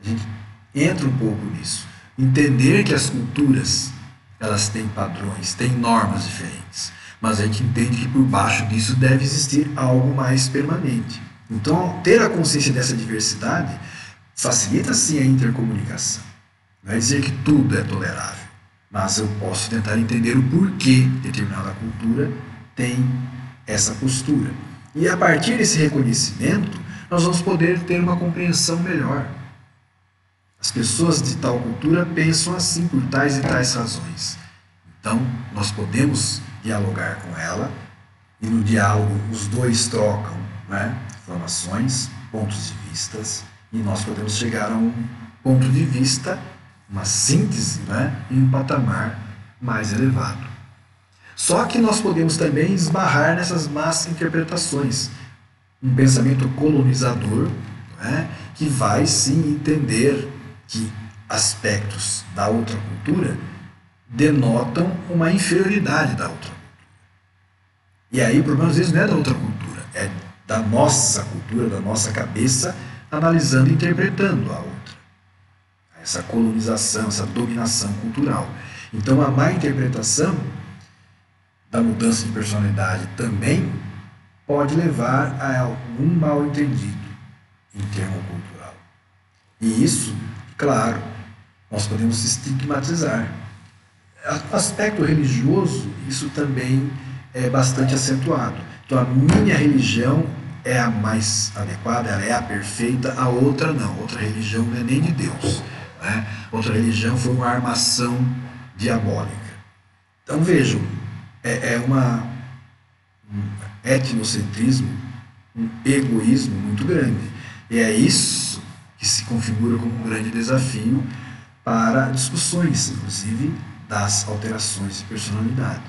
[SPEAKER 1] a gente entra um pouco nisso. Entender que as culturas, elas têm padrões, têm normas diferentes, mas a gente entende que por baixo disso deve existir algo mais permanente. Então, ter a consciência dessa diversidade facilita sim a intercomunicação. Não é dizer que tudo é tolerável, mas eu posso tentar entender o porquê determinada cultura tem essa postura. E a partir desse reconhecimento, nós vamos poder ter uma compreensão melhor. As pessoas de tal cultura pensam assim por tais e tais razões. Então, nós podemos dialogar com ela e no diálogo os dois trocam, né, informações, pontos de vistas, e nós podemos chegar a um ponto de vista, uma síntese, né, em um patamar mais elevado. Só que nós podemos também esbarrar nessas más interpretações. um pensamento colonizador, né, que vai sim entender que aspectos da outra cultura denotam uma inferioridade da outra. E aí o problema às vezes não é da outra cultura, é da nossa cultura, da nossa cabeça, analisando e interpretando a outra. Essa colonização, essa dominação cultural. Então a má interpretação da mudança de personalidade também pode levar a algum mal entendido em termo cultural. E isso, claro, nós podemos estigmatizar. O aspecto religioso, isso também é bastante acentuado. Então a minha religião é a mais adequada, ela é a perfeita, a outra não. Outra religião não é nem de Deus, né? Outra religião foi uma armação diabólica. Então vejam, um etnocentrismo, um egoísmo muito grande. E é isso que se configura como um grande desafio para discussões, inclusive das alterações de personalidade.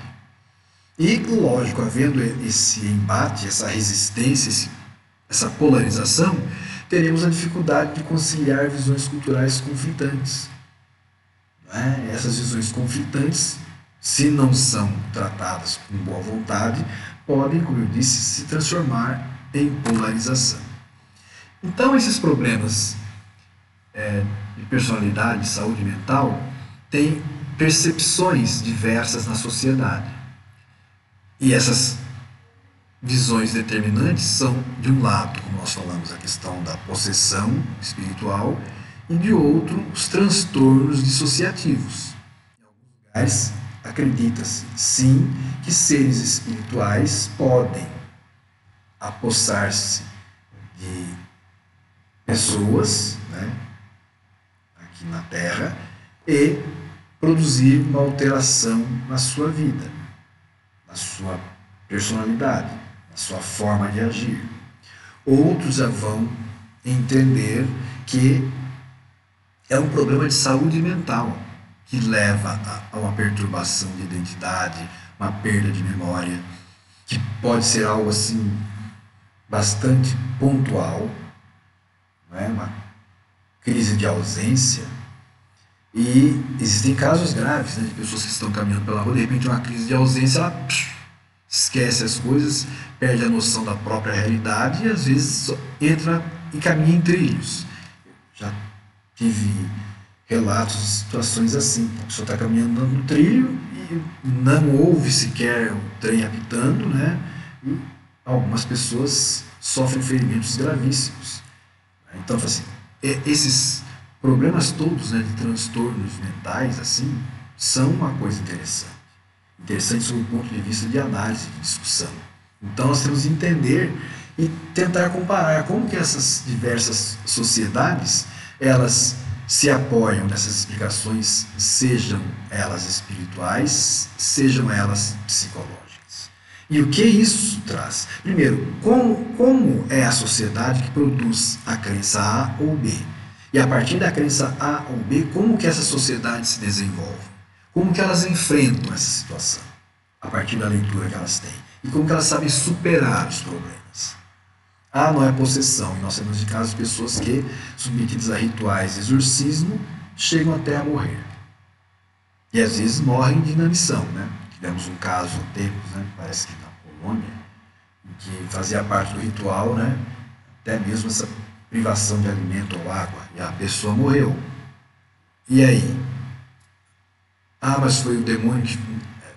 [SPEAKER 1] E, lógico, havendo esse embate, essa resistência, essa polarização, teremos a dificuldade de conciliar visões culturais conflitantes. Não é? Essas visões conflitantes, se não são tratadas com boa vontade, podem, como eu disse, se transformar em polarização. Então, esses problemas de personalidade, de saúde mental, têm percepções diversas na sociedade. E essas visões determinantes são, de um lado, como nós falamos, a questão da possessão espiritual, e de outro, os transtornos dissociativos. Em alguns lugares, acredita-se, sim, que seres espirituais podem apossar-se de pessoas, né, aqui na Terra, e produzir uma alteração na sua vida, na sua personalidade, na sua forma de agir. Outros já vão entender que é um problema de saúde mental que leva a uma perturbação de identidade, uma perda de memória, que pode ser algo assim bastante pontual, não é? Uma crise de ausência. E existem casos graves, né, de pessoas que estão caminhando pela rua, de repente uma crise de ausência, ela esquece as coisas, perde a noção da própria realidade e às vezes entra e caminha em trilhos. Já tive relatos de situações assim, a pessoa está caminhando no trilho e não ouve sequer o trem apitando, né? E algumas pessoas sofrem ferimentos gravíssimos. Então, assim, esses problemas todos, né, de transtornos mentais, assim, são uma coisa interessante. Interessante sob o ponto de vista de análise, de discussão. Então, nós temos que entender e tentar comparar como que essas diversas sociedades, elas se apoiam nessas explicações, sejam elas espirituais, sejam elas psicológicas. E o que isso traz? Primeiro, como é a sociedade que produz a crença A ou B? E a partir da crença A ou B, como que essa sociedade se desenvolve? Como que elas enfrentam essa situação? A partir da leitura que elas têm. E como que elas sabem superar os problemas? Ah, não é possessão. E nós temos de casos de pessoas que, submetidas a rituais de exorcismo, chegam até a morrer. E às vezes morrem de inanição, né? Tivemos um caso há tempos, né? Parece que na Polônia, em que fazia parte do ritual, né? Até mesmo essa privação de alimento ou água. E a pessoa morreu. E aí? Ah, mas foi o demônio que...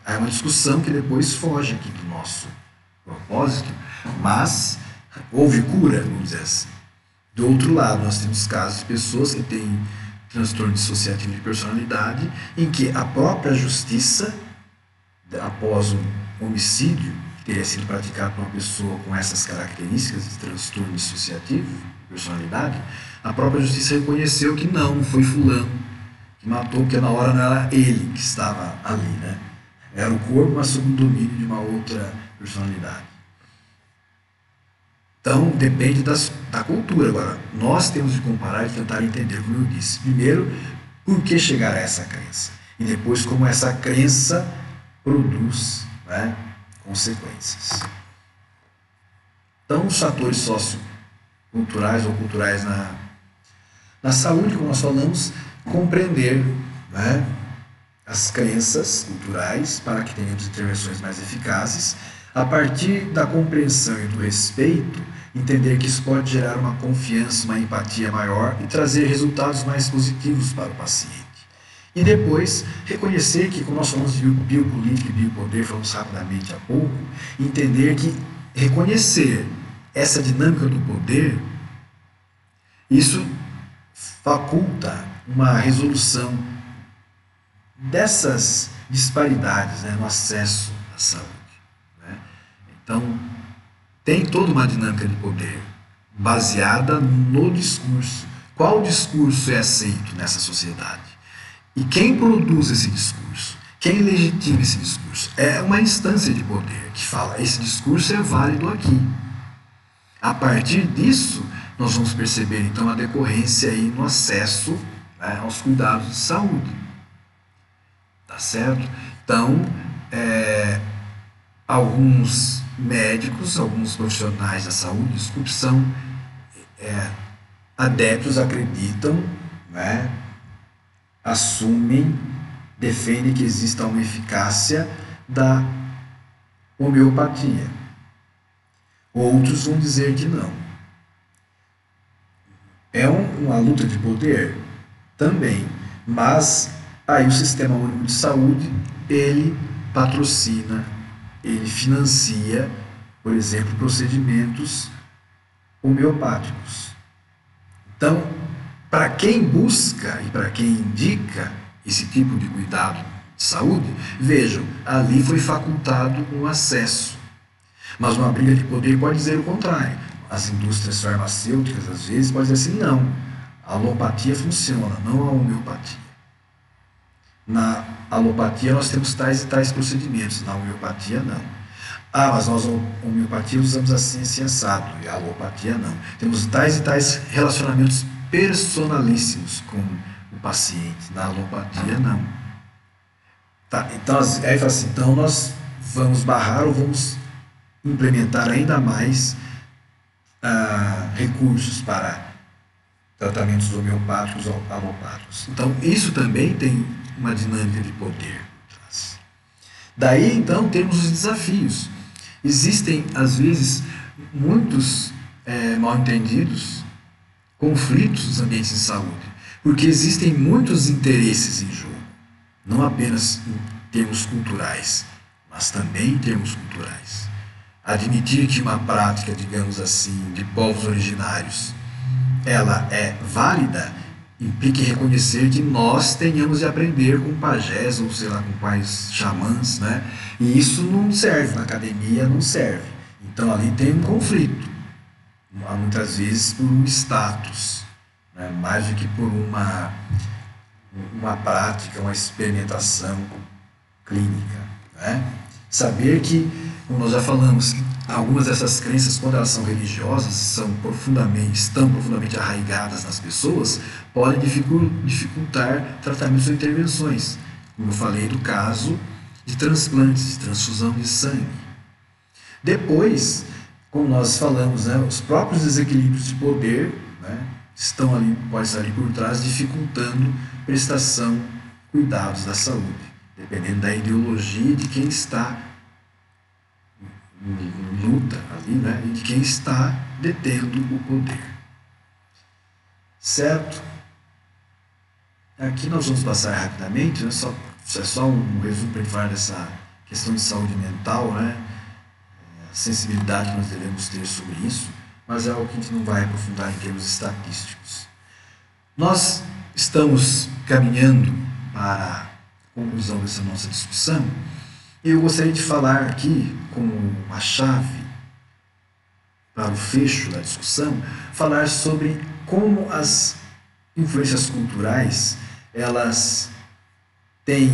[SPEAKER 1] É uma discussão que depois foge aqui do nosso propósito, mas houve cura, vamos dizer assim. Do outro lado, nós temos casos de pessoas que têm transtorno dissociativo de personalidade, em que a própria justiça, após um homicídio que teria sido praticado por uma pessoa com essas características de transtorno dissociativo de personalidade, a própria justiça reconheceu que não foi fulano que matou, porque na hora não era ele que estava ali, né? Era o corpo, mas sob o domínio de uma outra personalidade. Então, depende da cultura. Agora, nós temos de comparar e tentar entender, como eu disse. Primeiro, por que chegar a essa crença? E depois, como essa crença produz, né, consequências. Então, os fatores socioculturais ou culturais na saúde, como nós falamos, compreender, né, as crenças culturais para que tenhamos intervenções mais eficazes, a partir da compreensão e do respeito, entender que isso pode gerar uma confiança, uma empatia maior e trazer resultados mais positivos para o paciente. E depois, reconhecer que, como nós falamos de biopolítica e biopoder, falamos rapidamente há pouco, entender que reconhecer essa dinâmica do poder, isso faculta uma resolução dessas disparidades, né, no acesso à saúde. Né? Então, tem toda uma dinâmica de poder baseada no discurso. Qual discurso é aceito nessa sociedade? E quem produz esse discurso? Quem legitima esse discurso? É uma instância de poder que fala, esse discurso é válido aqui. A partir disso, nós vamos perceber então a decorrência aí no acesso, né, aos cuidados de saúde. Tá certo? Então, alguns médicos, alguns profissionais da saúde, desculpe, são adeptos, acreditam, né, assumem, defendem que exista uma eficácia da homeopatia. Outros vão dizer que não. É uma luta de poder? Também. Mas aí o Sistema Único de Saúde, ele patrocina, ele financia, por exemplo, procedimentos homeopáticos. Então, para quem busca e para quem indica esse tipo de cuidado de saúde, vejam, ali foi facultado um acesso. Mas uma briga de poder pode dizer o contrário. As indústrias farmacêuticas, às vezes, podem dizer assim, não, a alopatia funciona, não a homeopatia. Na alopatia nós temos tais e tais procedimentos, na homeopatia não. Ah, mas nós, a homeopatia, usamos assim, assim, assado, e a alopatia não. Temos tais e tais relacionamentos personalíssimos com o paciente, na alopatia não. Tá, então, aí fala assim, então nós vamos barrar ou vamos implementar ainda mais recursos para tratamentos homeopáticos ou alopáticos. Então, isso também tem uma dinâmica de poder. Daí, então, temos os desafios. Existem, às vezes, muitos mal-entendidos, conflitos nos ambientes de saúde, porque existem muitos interesses em jogo, não apenas em termos culturais, mas também em termos culturais. Admitir que uma prática, digamos assim, de povos originários, ela é válida, implica em reconhecer que nós tenhamos de aprender com pajés, ou sei lá, com quais xamãs, né? E isso não serve, na academia não serve. Então ali tem um conflito, muitas vezes por um status, né? Mais do que por uma prática, uma experimentação clínica, né? Saber que, como nós já falamos, que algumas dessas crenças, quando elas são religiosas, estão profundamente arraigadas nas pessoas, podem dificultar tratamentos ou intervenções. Como eu falei do caso de transplantes, de transfusão de sangue. Depois, como nós falamos, né, os próprios desequilíbrios de poder, né, estão ali, podem estar ali por trás, dificultando prestação, cuidados da saúde, dependendo da ideologia de quem está em luta ali, né, e de quem está detendo o poder. Certo? Aqui nós vamos passar rapidamente, né, é só um resumo para a gente falar dessa questão de saúde mental, né, a sensibilidade que nós devemos ter sobre isso, mas é algo que a gente não vai aprofundar em termos estatísticos. Nós estamos caminhando para a conclusão dessa nossa discussão. Eu gostaria de falar aqui, como uma chave para o fecho da discussão, falar sobre como as influências culturais, elas têm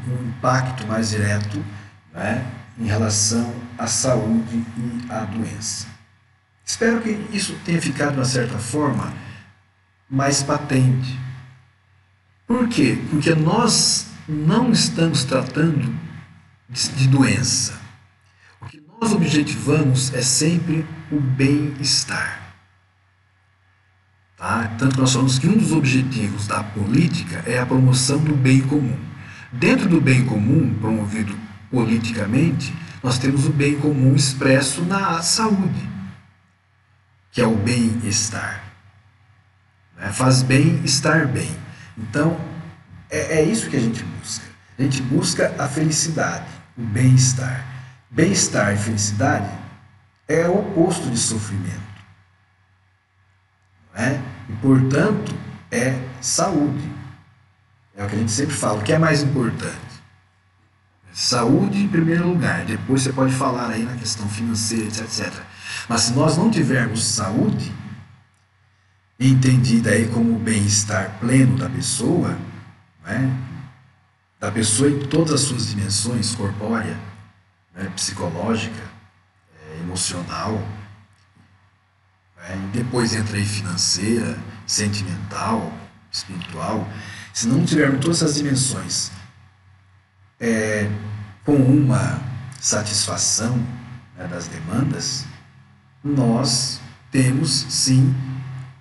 [SPEAKER 1] um impacto mais direto, né, em relação à saúde e à doença. Espero que isso tenha ficado, de uma certa forma, mais patente. Por quê? Porque nós não estamos tratando de doença. O que nós objetivamos é sempre o bem-estar. Tá? Tanto que nós falamos que um dos objetivos da política é a promoção do bem comum. Dentro do bem comum, promovido politicamente, nós temos o bem comum expresso na saúde, que é o bem-estar. Faz bem estar bem. Então, é isso que a gente busca. A gente busca a felicidade, o bem-estar. Bem-estar e felicidade é o oposto de sofrimento. Não é? E, portanto, é saúde. É o que a gente sempre fala. O que é mais importante? Saúde em primeiro lugar. Depois você pode falar aí na questão financeira, etc. Mas se nós não tivermos saúde, entendida aí como o bem-estar pleno da pessoa, da pessoa em todas as suas dimensões, corpórea, psicológica, emocional, e depois entra aí financeira, sentimental, espiritual. Se não tivermos todas essas dimensões com uma satisfação das demandas, nós temos sim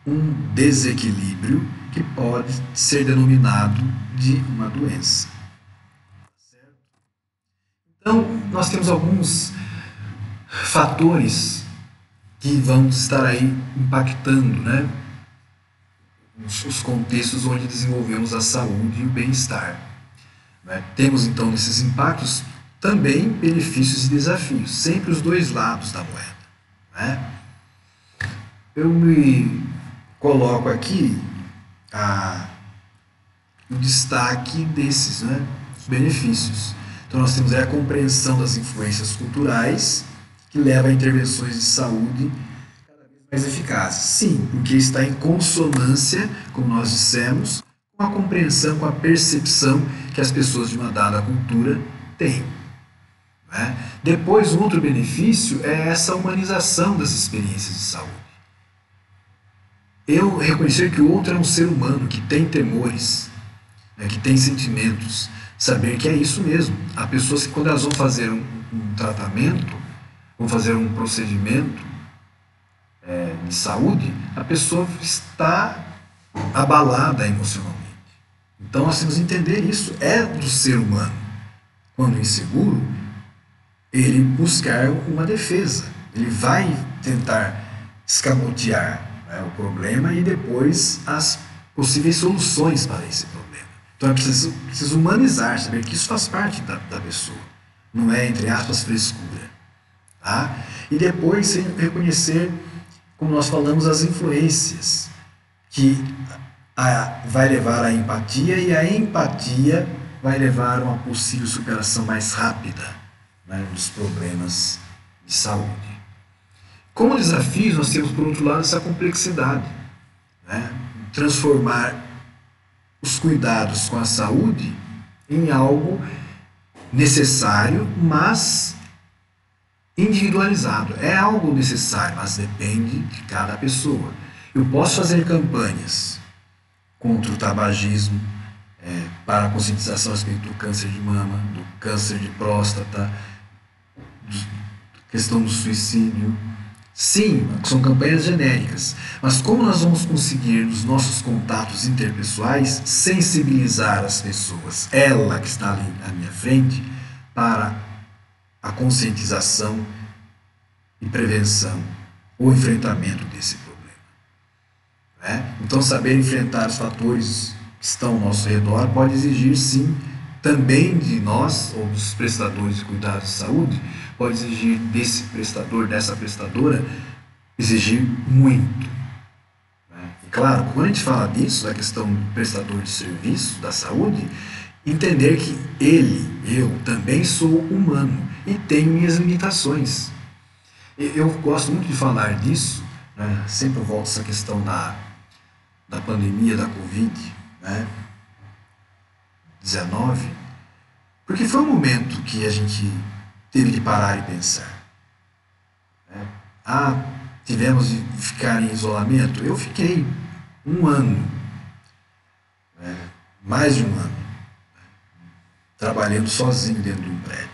[SPEAKER 1] um desequilíbrio que pode ser denominado de uma doença. Então, nós temos alguns fatores que vão estar aí impactando, os contextos onde desenvolvemos a saúde e o bem-estar. Temos, então, nesses impactos também benefícios e desafios, sempre os dois lados da moeda. Eu me coloco aqui o destaque desses benefícios. Então nós temos aí a compreensão das influências culturais que leva a intervenções de saúde cada vez mais eficazes. Sim, porque está em consonância, como nós dissemos, com a compreensão, com a percepção que as pessoas de uma dada cultura têm. Depois, um outro benefício é essa humanização das experiências de saúde. Eu reconhecer que o outro é um ser humano, que tem temores, que tem sentimentos, saber que é isso mesmo. Há pessoas que quando elas vão fazer um tratamento, vão fazer um procedimento de saúde, a pessoa está abalada emocionalmente. Então nós temos que entender isso, é do ser humano. Quando inseguro, ele buscar uma defesa, ele vai tentar escamotear o problema e depois as possíveis soluções para esse problema. Então é preciso humanizar, saber que isso faz parte da pessoa, não é, entre aspas, frescura. Tá? E depois reconhecer, como nós falamos, as influências que vai levar à empatia, e a empatia vai levar a uma possível superação mais rápida dos problemas de saúde. Como desafios, nós temos, por outro lado, essa complexidade. Transformar os cuidados com a saúde em algo necessário, mas individualizado. É algo necessário, mas depende de cada pessoa. Eu posso fazer campanhas contra o tabagismo, para a conscientização a respeito do câncer de mama, do câncer de próstata, questão do suicídio. Sim, são campanhas genéricas, mas como nós vamos conseguir, nos nossos contatos interpessoais, sensibilizar as pessoas, ela que está ali à minha frente, para a conscientização e prevenção ou enfrentamento desse problema? Então, saber enfrentar os fatores que estão ao nosso redor pode exigir, sim, também de nós, ou dos prestadores de cuidados de saúde, pode exigir desse prestador, dessa prestadora, exigir muito. E claro, quando a gente fala disso, a questão do prestador de serviço da saúde, entender que eu também sou humano e tenho minhas limitações. Eu gosto muito de falar disso, sempre volto a essa questão da pandemia da Covid-19, porque foi um momento que a gente teve de parar e pensar. Tivemos de ficar em isolamento? Eu fiquei um ano, mais de um ano, trabalhando sozinho dentro de um prédio,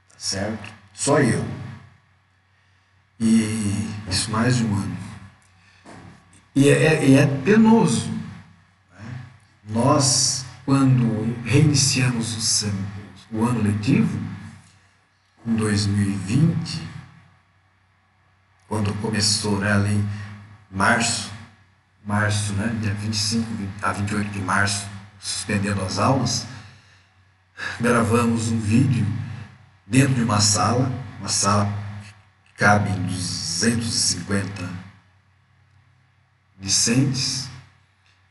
[SPEAKER 1] tá certo? Só eu. E Isso mais de um ano. E é penoso. Nós, quando reiniciamos o ano letivo, em 2020, quando começou, né, ali em março, né, dia 25 a 28 de março, suspendendo as aulas, gravamos um vídeo dentro de uma sala que cabe em 250 discentes,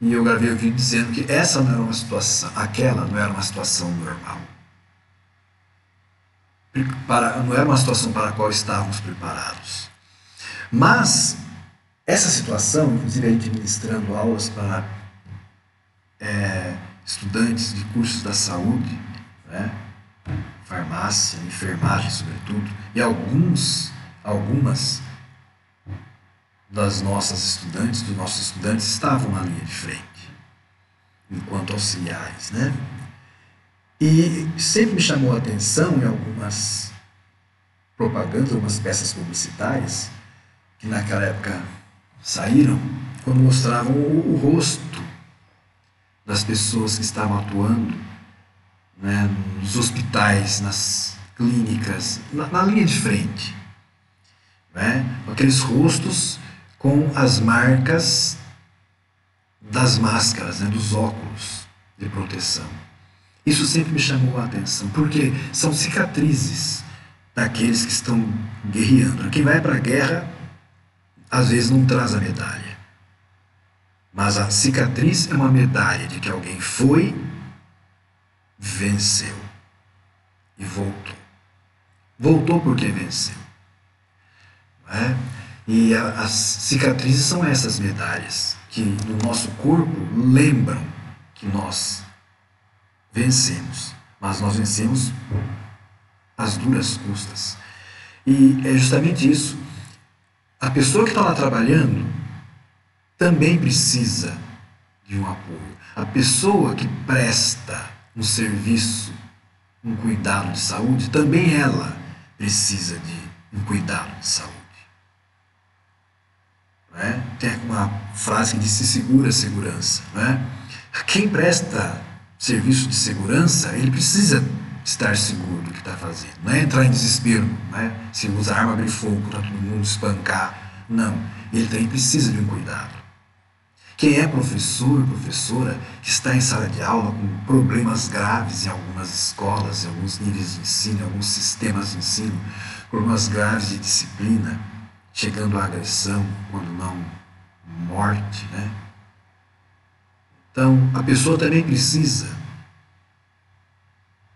[SPEAKER 1] e eu gravei o vídeo dizendo que essa não era uma situação, aquela não era uma situação normal. Não era uma situação para a qual estávamos preparados. Mas essa situação, inclusive a gente ministrando aulas para estudantes de cursos da saúde, né, farmácia, enfermagem sobretudo, e algumas das nossas estudantes, dos nossos estudantes, estavam na linha de frente, enquanto auxiliares, né? E sempre me chamou a atenção em algumas propagandas, algumas peças publicitárias, que naquela época saíram, quando mostravam o rosto das pessoas que estavam atuando, né, nos hospitais, nas clínicas, na linha de frente, né, aqueles rostos com as marcas das máscaras, né, dos óculos de proteção. Isso sempre me chamou a atenção, porque são cicatrizes daqueles que estão guerreando. Quem vai para a guerra, às vezes não traz a medalha, mas a cicatriz é uma medalha de que alguém foi, venceu e voltou. Voltou porque venceu. Não é? E as cicatrizes são essas medalhas que no nosso corpo lembram que nós vencemos, mas nós vencemos às duras custas. E é justamente isso. A pessoa que está lá trabalhando também precisa de um apoio. A pessoa que presta um serviço, um cuidado de saúde, também ela precisa de um cuidado de saúde. Não é? Tem uma frase que diz: se segura a segurança. Não é? Quem presta serviço de segurança, ele precisa estar seguro do que está fazendo. Não é entrar em desespero, não é? Se usa arma, abrir fogo para todo mundo, espancar. Não. Ele também precisa de um cuidado. Quem é professor ou professora que está em sala de aula com problemas graves em algumas escolas, em alguns níveis de ensino, em alguns sistemas de ensino, problemas graves de disciplina, chegando à agressão, quando não morte, né? Então, a pessoa também precisa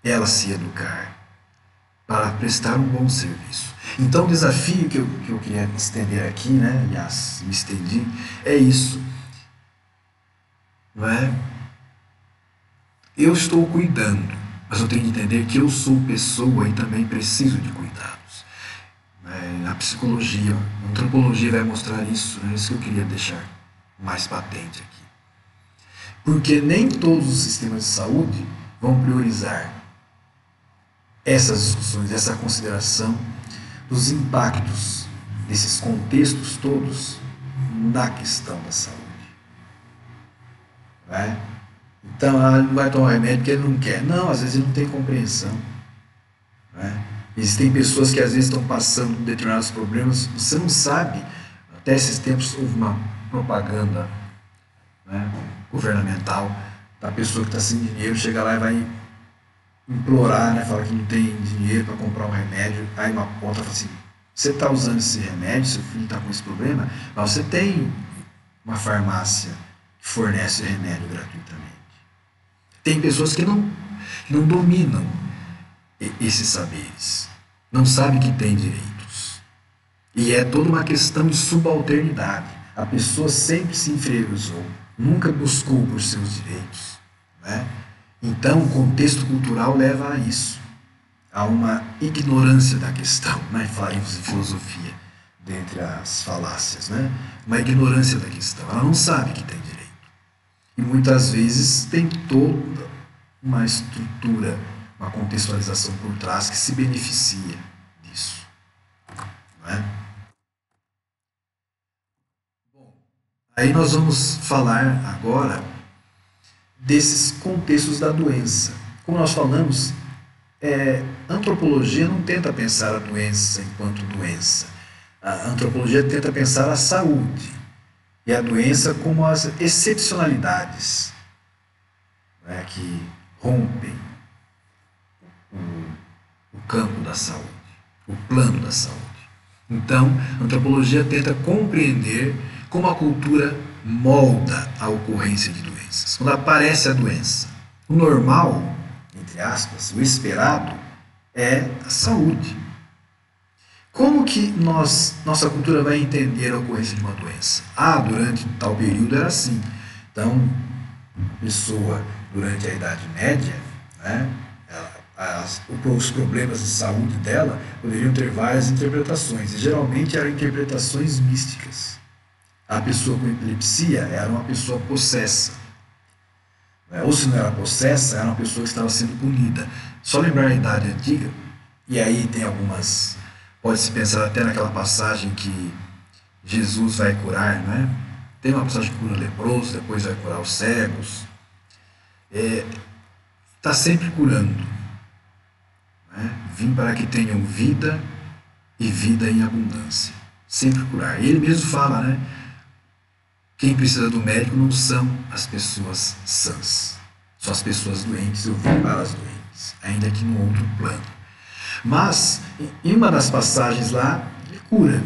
[SPEAKER 1] ela se educar para prestar um bom serviço. Então, o desafio que eu queria estender aqui, né, aliás, me estendi, é isso. Não é? Eu estou cuidando, mas eu tenho que entender que eu sou pessoa e também preciso de cuidados. A psicologia, a antropologia vai mostrar isso, é isso que eu queria deixar mais patente aqui. Porque nem todos os sistemas de saúde vão priorizar essas discussões, essa consideração dos impactos desses contextos todos na questão da saúde. Não é? Então, ele não vai tomar remédio porque ele não quer. Não, às vezes ele não tem compreensão. Não é? Existem pessoas que às vezes estão passando por determinados problemas, você não sabe. Até esses tempos houve uma propaganda, né, governamental da pessoa que está sem dinheiro, chega lá e vai implorar, né, fala que não tem dinheiro para comprar um remédio. Aí uma ponta fala assim: você está usando esse remédio, seu filho está com esse problema, mas você tem uma farmácia que fornece o remédio gratuitamente. Tem pessoas que não dominam esses saberes, não sabem que têm direitos. E é toda uma questão de subalternidade. A pessoa sempre se inferiorizou, nunca buscou por seus direitos. Né? Então, o contexto cultural leva a isso, a uma ignorância da questão, né? Falaremos em filosofia, dentre as falácias, né? Uma ignorância da questão. Ela não sabe que tem direito. E muitas vezes tem toda uma estrutura, uma contextualização por trás que se beneficia disso. Não é? Aí nós vamos falar agora desses contextos da doença. Como nós falamos, a antropologia não tenta pensar a doença enquanto doença. A antropologia tenta pensar a saúde e a doença como as excepcionalidades, né, que rompem o campo da saúde, o plano da saúde. Então, a antropologia tenta compreender como a cultura molda a ocorrência de doenças. Quando aparece a doença, o normal, entre aspas, o esperado, é a saúde. Como que nossa cultura vai entender a ocorrência de uma doença? Durante tal período era assim. Então, a pessoa, durante a Idade Média, né, os problemas de saúde dela poderiam ter várias interpretações, e geralmente eram interpretações místicas. A pessoa com epilepsia era uma pessoa possessa. Ou se não era possessa, era uma pessoa que estava sendo punida. Só lembrar a Idade Antiga, e aí tem algumas... Pode-se pensar até naquela passagem que Jesus vai curar, não é? Tem uma passagem que cura leproso, depois vai curar os cegos. Está sempre curando. Né? Vim para que tenham vida e vida em abundância. Sempre curar. E ele mesmo fala, né? Quem precisa do médico não são as pessoas sãs. São as pessoas doentes, eu vim para as doentes, ainda que no outro plano. Mas, em uma das passagens lá, ele cura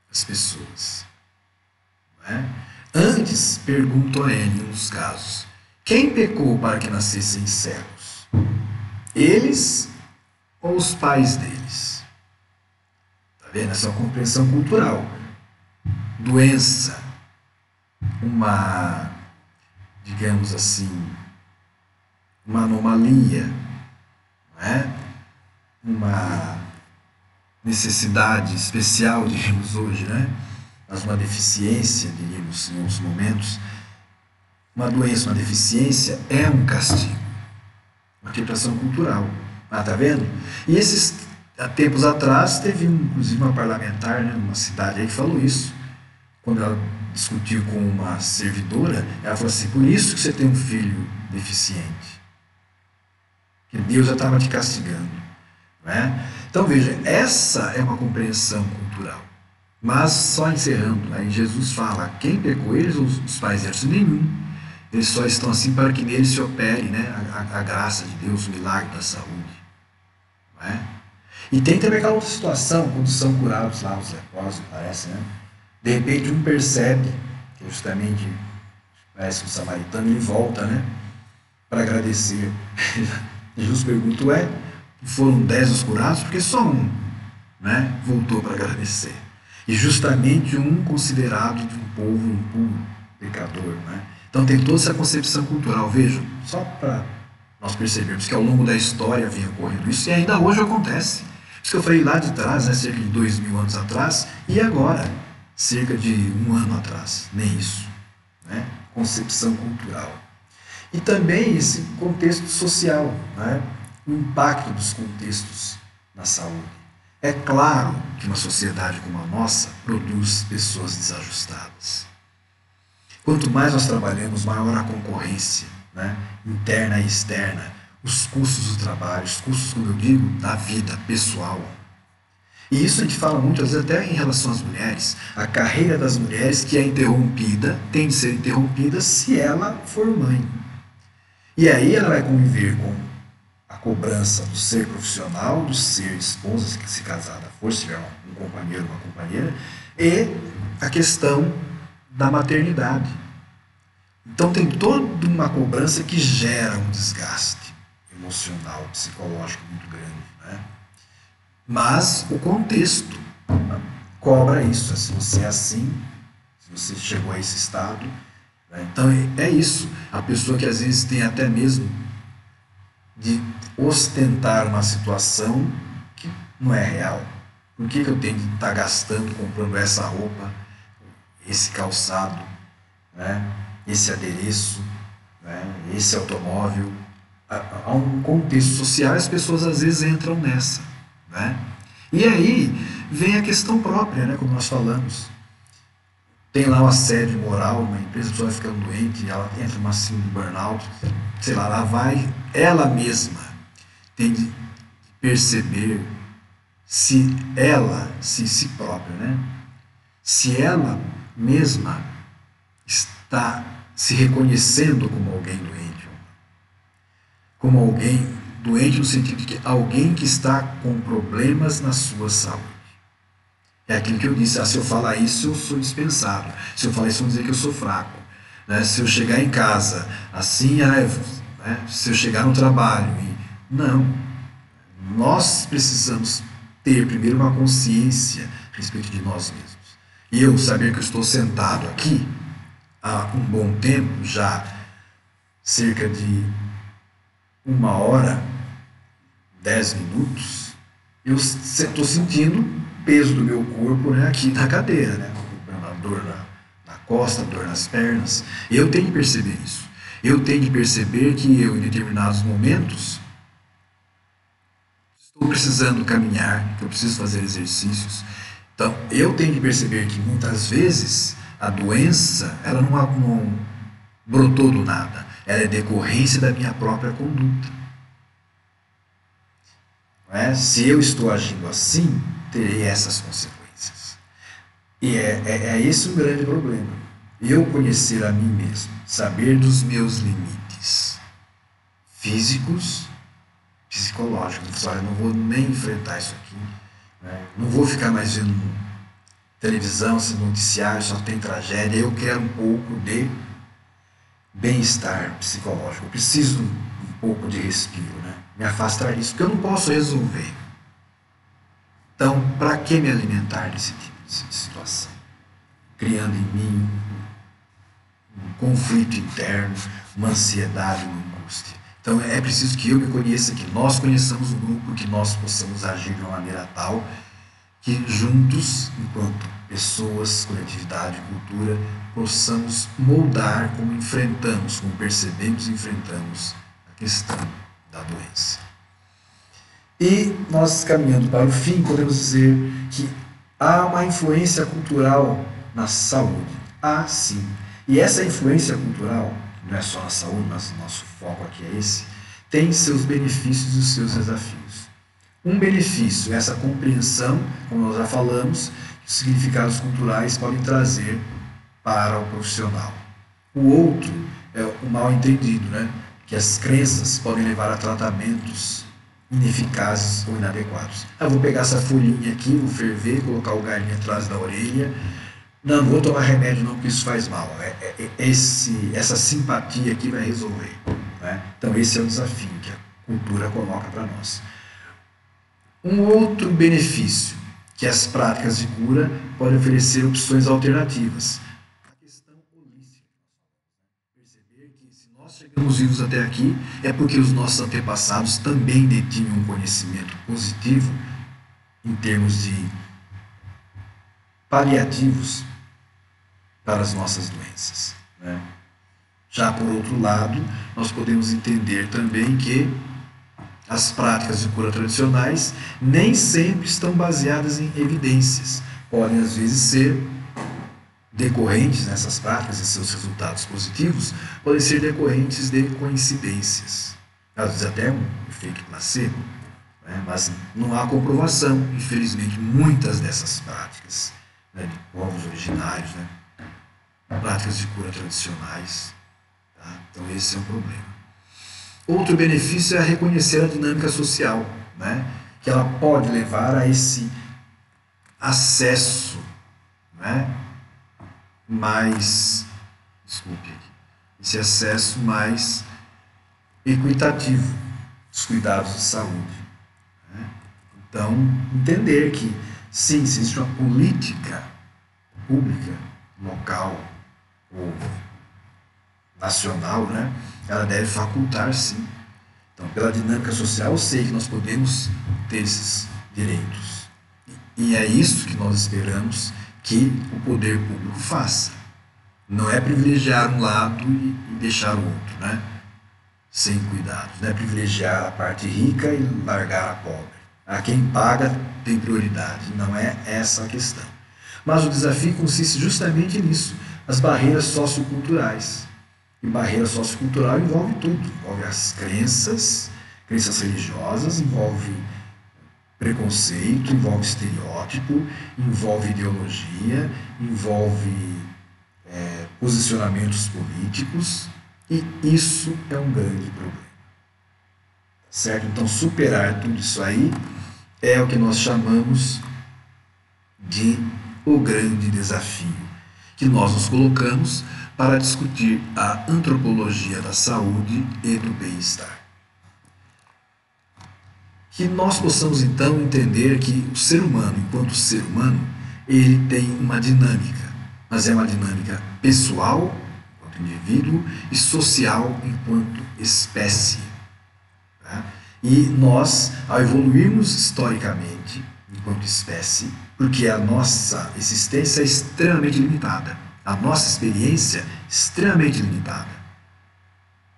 [SPEAKER 1] as pessoas. Não é? Antes, pergunto a ele, em um dos casos, quem pecou para que nascessem cegos? Eles ou os pais deles? Está vendo? Essa é uma compreensão cultural. Doença, digamos assim, uma anomalia, não é? Uma necessidade especial, diríamos hoje, né? Mas uma deficiência, diríamos em alguns momentos. Uma doença, uma deficiência é um castigo. Uma interpretação cultural. Tá vendo? E há tempos atrás, teve inclusive uma parlamentar, né, numa cidade aí que falou isso. Quando ela discutiu com uma servidora, ela falou assim: por isso que você tem um filho deficiente. Que Deus já estava te castigando. Não é? Então veja, essa é uma compreensão cultural. Mas só encerrando, aí Jesus fala: quem pecou, eles ou os pais deles? Nenhum. Eles só estão assim para que neles se opere, né, a graça de Deus, o milagre da saúde. Não é? E tem também aquela outra situação, quando são curados lá os leprosos, parece, né? De repente um percebe, que justamente parece que o samaritano, ele volta, né, para agradecer. Jesus pergunta: foram 10 os curados? Porque só um, né, voltou para agradecer. E justamente um considerado de um povo impuro, pecador. Né? Então tem toda essa concepção cultural. Vejam, só para nós percebermos que ao longo da história vem ocorrendo isso, e ainda hoje acontece. Isso que eu falei lá de trás, né, cerca de 2000 anos atrás, e agora, cerca de 1 ano atrás. Nem isso. Né? Concepção cultural. E também esse contexto social, né? O impacto dos contextos na saúde. É claro que uma sociedade como a nossa produz pessoas desajustadas. Quanto mais nós trabalhamos, maior a concorrência, né, interna e externa, os custos do trabalho, os custos, como eu digo, da vida pessoal. E isso a gente fala muito, às vezes até em relação às mulheres. A carreira das mulheres, que é interrompida, tem de ser interrompida se ela for mãe. E aí ela vai conviver com a cobrança do ser profissional, do ser esposa, que se casada for, se tiver um companheiro, uma companheira, e a questão da maternidade. Então tem toda uma cobrança que gera um desgaste emocional, psicológico muito grande. Né? Mas o contexto cobra isso. Se você é assim, se você chegou a esse estado, né? Então é isso. A pessoa que às vezes tem até mesmo de ostentar uma situação que não é real. Por que eu tenho que estar gastando, comprando essa roupa, esse calçado, né? Esse adereço, né? Esse automóvel? Há um contexto social e as pessoas às vezes entram nessa. Né? E aí vem a questão própria, né? Como nós falamos. tem lá um assédio moral, uma empresa, a pessoa vai ficando doente, ela entra numa síndrome de burnout, sei lá, ela mesma tem de perceber se própria, né? Se ela mesma está se reconhecendo como alguém doente, como alguém doente no sentido de que alguém que está com problemas na sua saúde. É aquilo que eu disse, se eu falar isso, eu sou dispensado. Se eu falar isso, vão dizer que eu sou fraco. Né? Se eu chegar em casa assim, né? Se eu chegar no trabalho Não. Nós precisamos ter primeiro uma consciência a respeito de nós mesmos. E eu saber que eu estou sentado aqui há um bom tempo, já cerca de 1 hora, 10 minutos, eu estou sentindo o peso do meu corpo, né, aqui na cadeira, né, a dor na costa, a dor nas pernas. Eu tenho que perceber isso. Eu tenho que perceber que eu, em determinados momentos, estou precisando caminhar, que eu preciso fazer exercícios. Então, eu tenho que perceber que muitas vezes a doença, ela não brotou do nada. Ela é decorrência da minha própria conduta. Não é? Se eu estou agindo assim, terei essas consequências. E é esse o grande problema. Eu conhecer a mim mesmo, saber dos meus limites físicos, psicológicos. Olha, eu não vou nem enfrentar isso aqui. Né? Não vou ficar mais vendo televisão, esse noticiário, só tem tragédia. Eu quero um pouco de bem-estar psicológico. Eu preciso um pouco de respiro, né? Me afastar disso, porque eu não posso resolver. Então, para que me alimentar desse tipo de situação? Criando em mim um conflito interno, uma ansiedade, uma angústia. Então, é preciso que eu me conheça, que nós conheçamos o grupo, que nós possamos agir de uma maneira tal que juntos, enquanto pessoas, coletividade, cultura, possamos moldar como enfrentamos, como percebemos e enfrentamos a questão da doença. E nós, caminhando para o fim, podemos dizer que há uma influência cultural na saúde. Há sim. E essa influência cultural, não é só na saúde, mas nosso foco aqui é esse, tem seus benefícios e os seus desafios. Um benefício é essa compreensão, como nós já falamos, que os significados culturais podem trazer para o profissional. O outro é o mal entendido, né? Que as crenças podem levar a tratamentos ineficazes ou inadequados. Eu vou pegar essa folhinha aqui, vou ferver, colocar o galinho atrás da orelha. Não vou tomar remédio não, porque isso faz mal. Essa simpatia aqui vai resolver. Né? Então esse é o desafio que a cultura coloca para nós. Um outro benefício que as práticas de cura podem oferecer opções alternativas. A questão holística. Perceber que se nós chegamos vivos até aqui é porque os nossos antepassados também detinham um conhecimento positivo em termos de paliativos para as nossas doenças. Né? Já por outro lado, nós podemos entender também que as práticas de cura tradicionais nem sempre estão baseadas em evidências. Podem, às vezes, ser decorrentes nessas práticas e seus resultados positivos, podem ser decorrentes de coincidências. Às vezes até um efeito placebo. Né? Mas não há comprovação, infelizmente, muitas dessas práticas, né, de povos originários, né, práticas de cura tradicionais. Tá? Então esse é um problema. Outro benefício é reconhecer a dinâmica social, né? Que ela pode levar a esse acesso, né? Esse acesso mais equitativo dos cuidados de saúde. Né? Então, entender que, sim, se existe uma política pública, local ou nacional, né? Ela deve facultar, sim. Então, pela dinâmica social, eu sei que nós podemos ter esses direitos. E é isso que nós esperamos que o poder público faça. Não é privilegiar um lado e deixar o outro, né? Sem cuidados. Não é privilegiar a parte rica e largar a pobre. A quem paga tem prioridade. Não é essa a questão. Mas o desafio consiste justamente nisso, as barreiras socioculturais. E barreira sociocultural envolve tudo, envolve as crenças religiosas, envolve preconceito, envolve estereótipo, envolve ideologia, envolve posicionamentos políticos, e isso é um grande problema. Certo? Então, superar tudo isso aí é o que nós chamamos de o grande desafio que nós nos colocamos para discutir a antropologia da saúde e do bem-estar. Que nós possamos então entender que o ser humano, enquanto ser humano, ele tem uma dinâmica, mas é uma dinâmica pessoal, enquanto indivíduo, e social, enquanto espécie. Tá? E nós, ao evoluirmos historicamente, enquanto espécie, porque a nossa existência é extremamente limitada, a nossa experiência é extremamente limitada,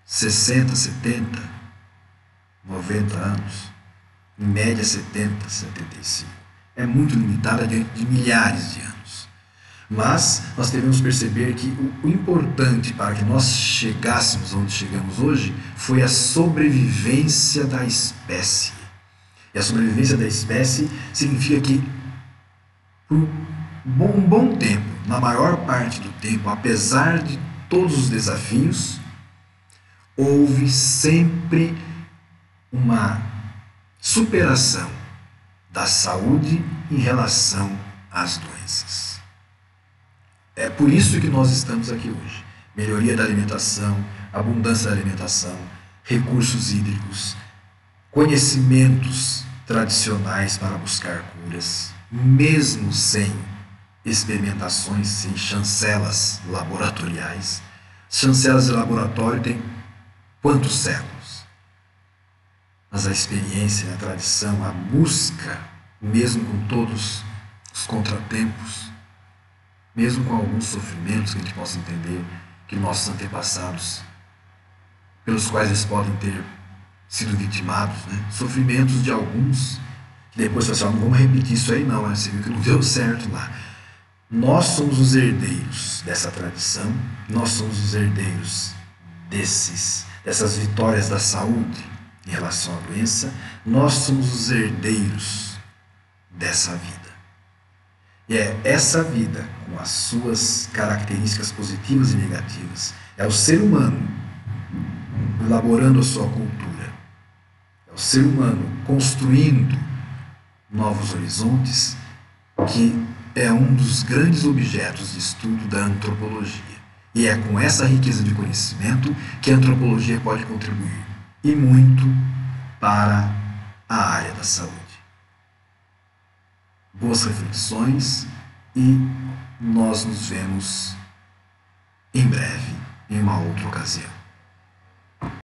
[SPEAKER 1] 60, 70, 90 anos, em média 70, 75. É muito limitada diante de milhares de anos. Mas nós devemos perceber que o importante para que nós chegássemos onde chegamos hoje foi a sobrevivência da espécie. E a sobrevivência da espécie significa que por um bom tempo, na maior parte do tempo, apesar de todos os desafios, houve sempre uma superação da saúde em relação às doenças. É por isso que nós estamos aqui hoje. Melhoria da alimentação, abundância da alimentação, recursos hídricos, conhecimentos tradicionais para buscar curas, mesmo sem experimentações, sem chancelas laboratoriais. Chancelas de laboratório têm quantos séculos? Mas a experiência, a tradição, a busca, mesmo com todos os contratempos, mesmo com alguns sofrimentos que a gente possa entender que nossos antepassados, pelos quais eles podem ter sido vitimados, né? Sofrimentos de alguns, que depois você fala, não vamos repetir isso aí não, você viu que não deu certo lá. Nós somos os herdeiros dessa tradição, nós somos os herdeiros dessas vitórias da saúde em relação à doença, nós somos os herdeiros dessa vida. E é essa vida, com as suas características positivas e negativas, é o ser humano elaborando a sua cultura, é o ser humano construindo novos horizontes, que é um dos grandes objetos de estudo da antropologia. E é com essa riqueza de conhecimento que a antropologia pode contribuir, e muito, para a área da saúde. Boas reflexões e nós nos vemos em breve, em uma outra ocasião.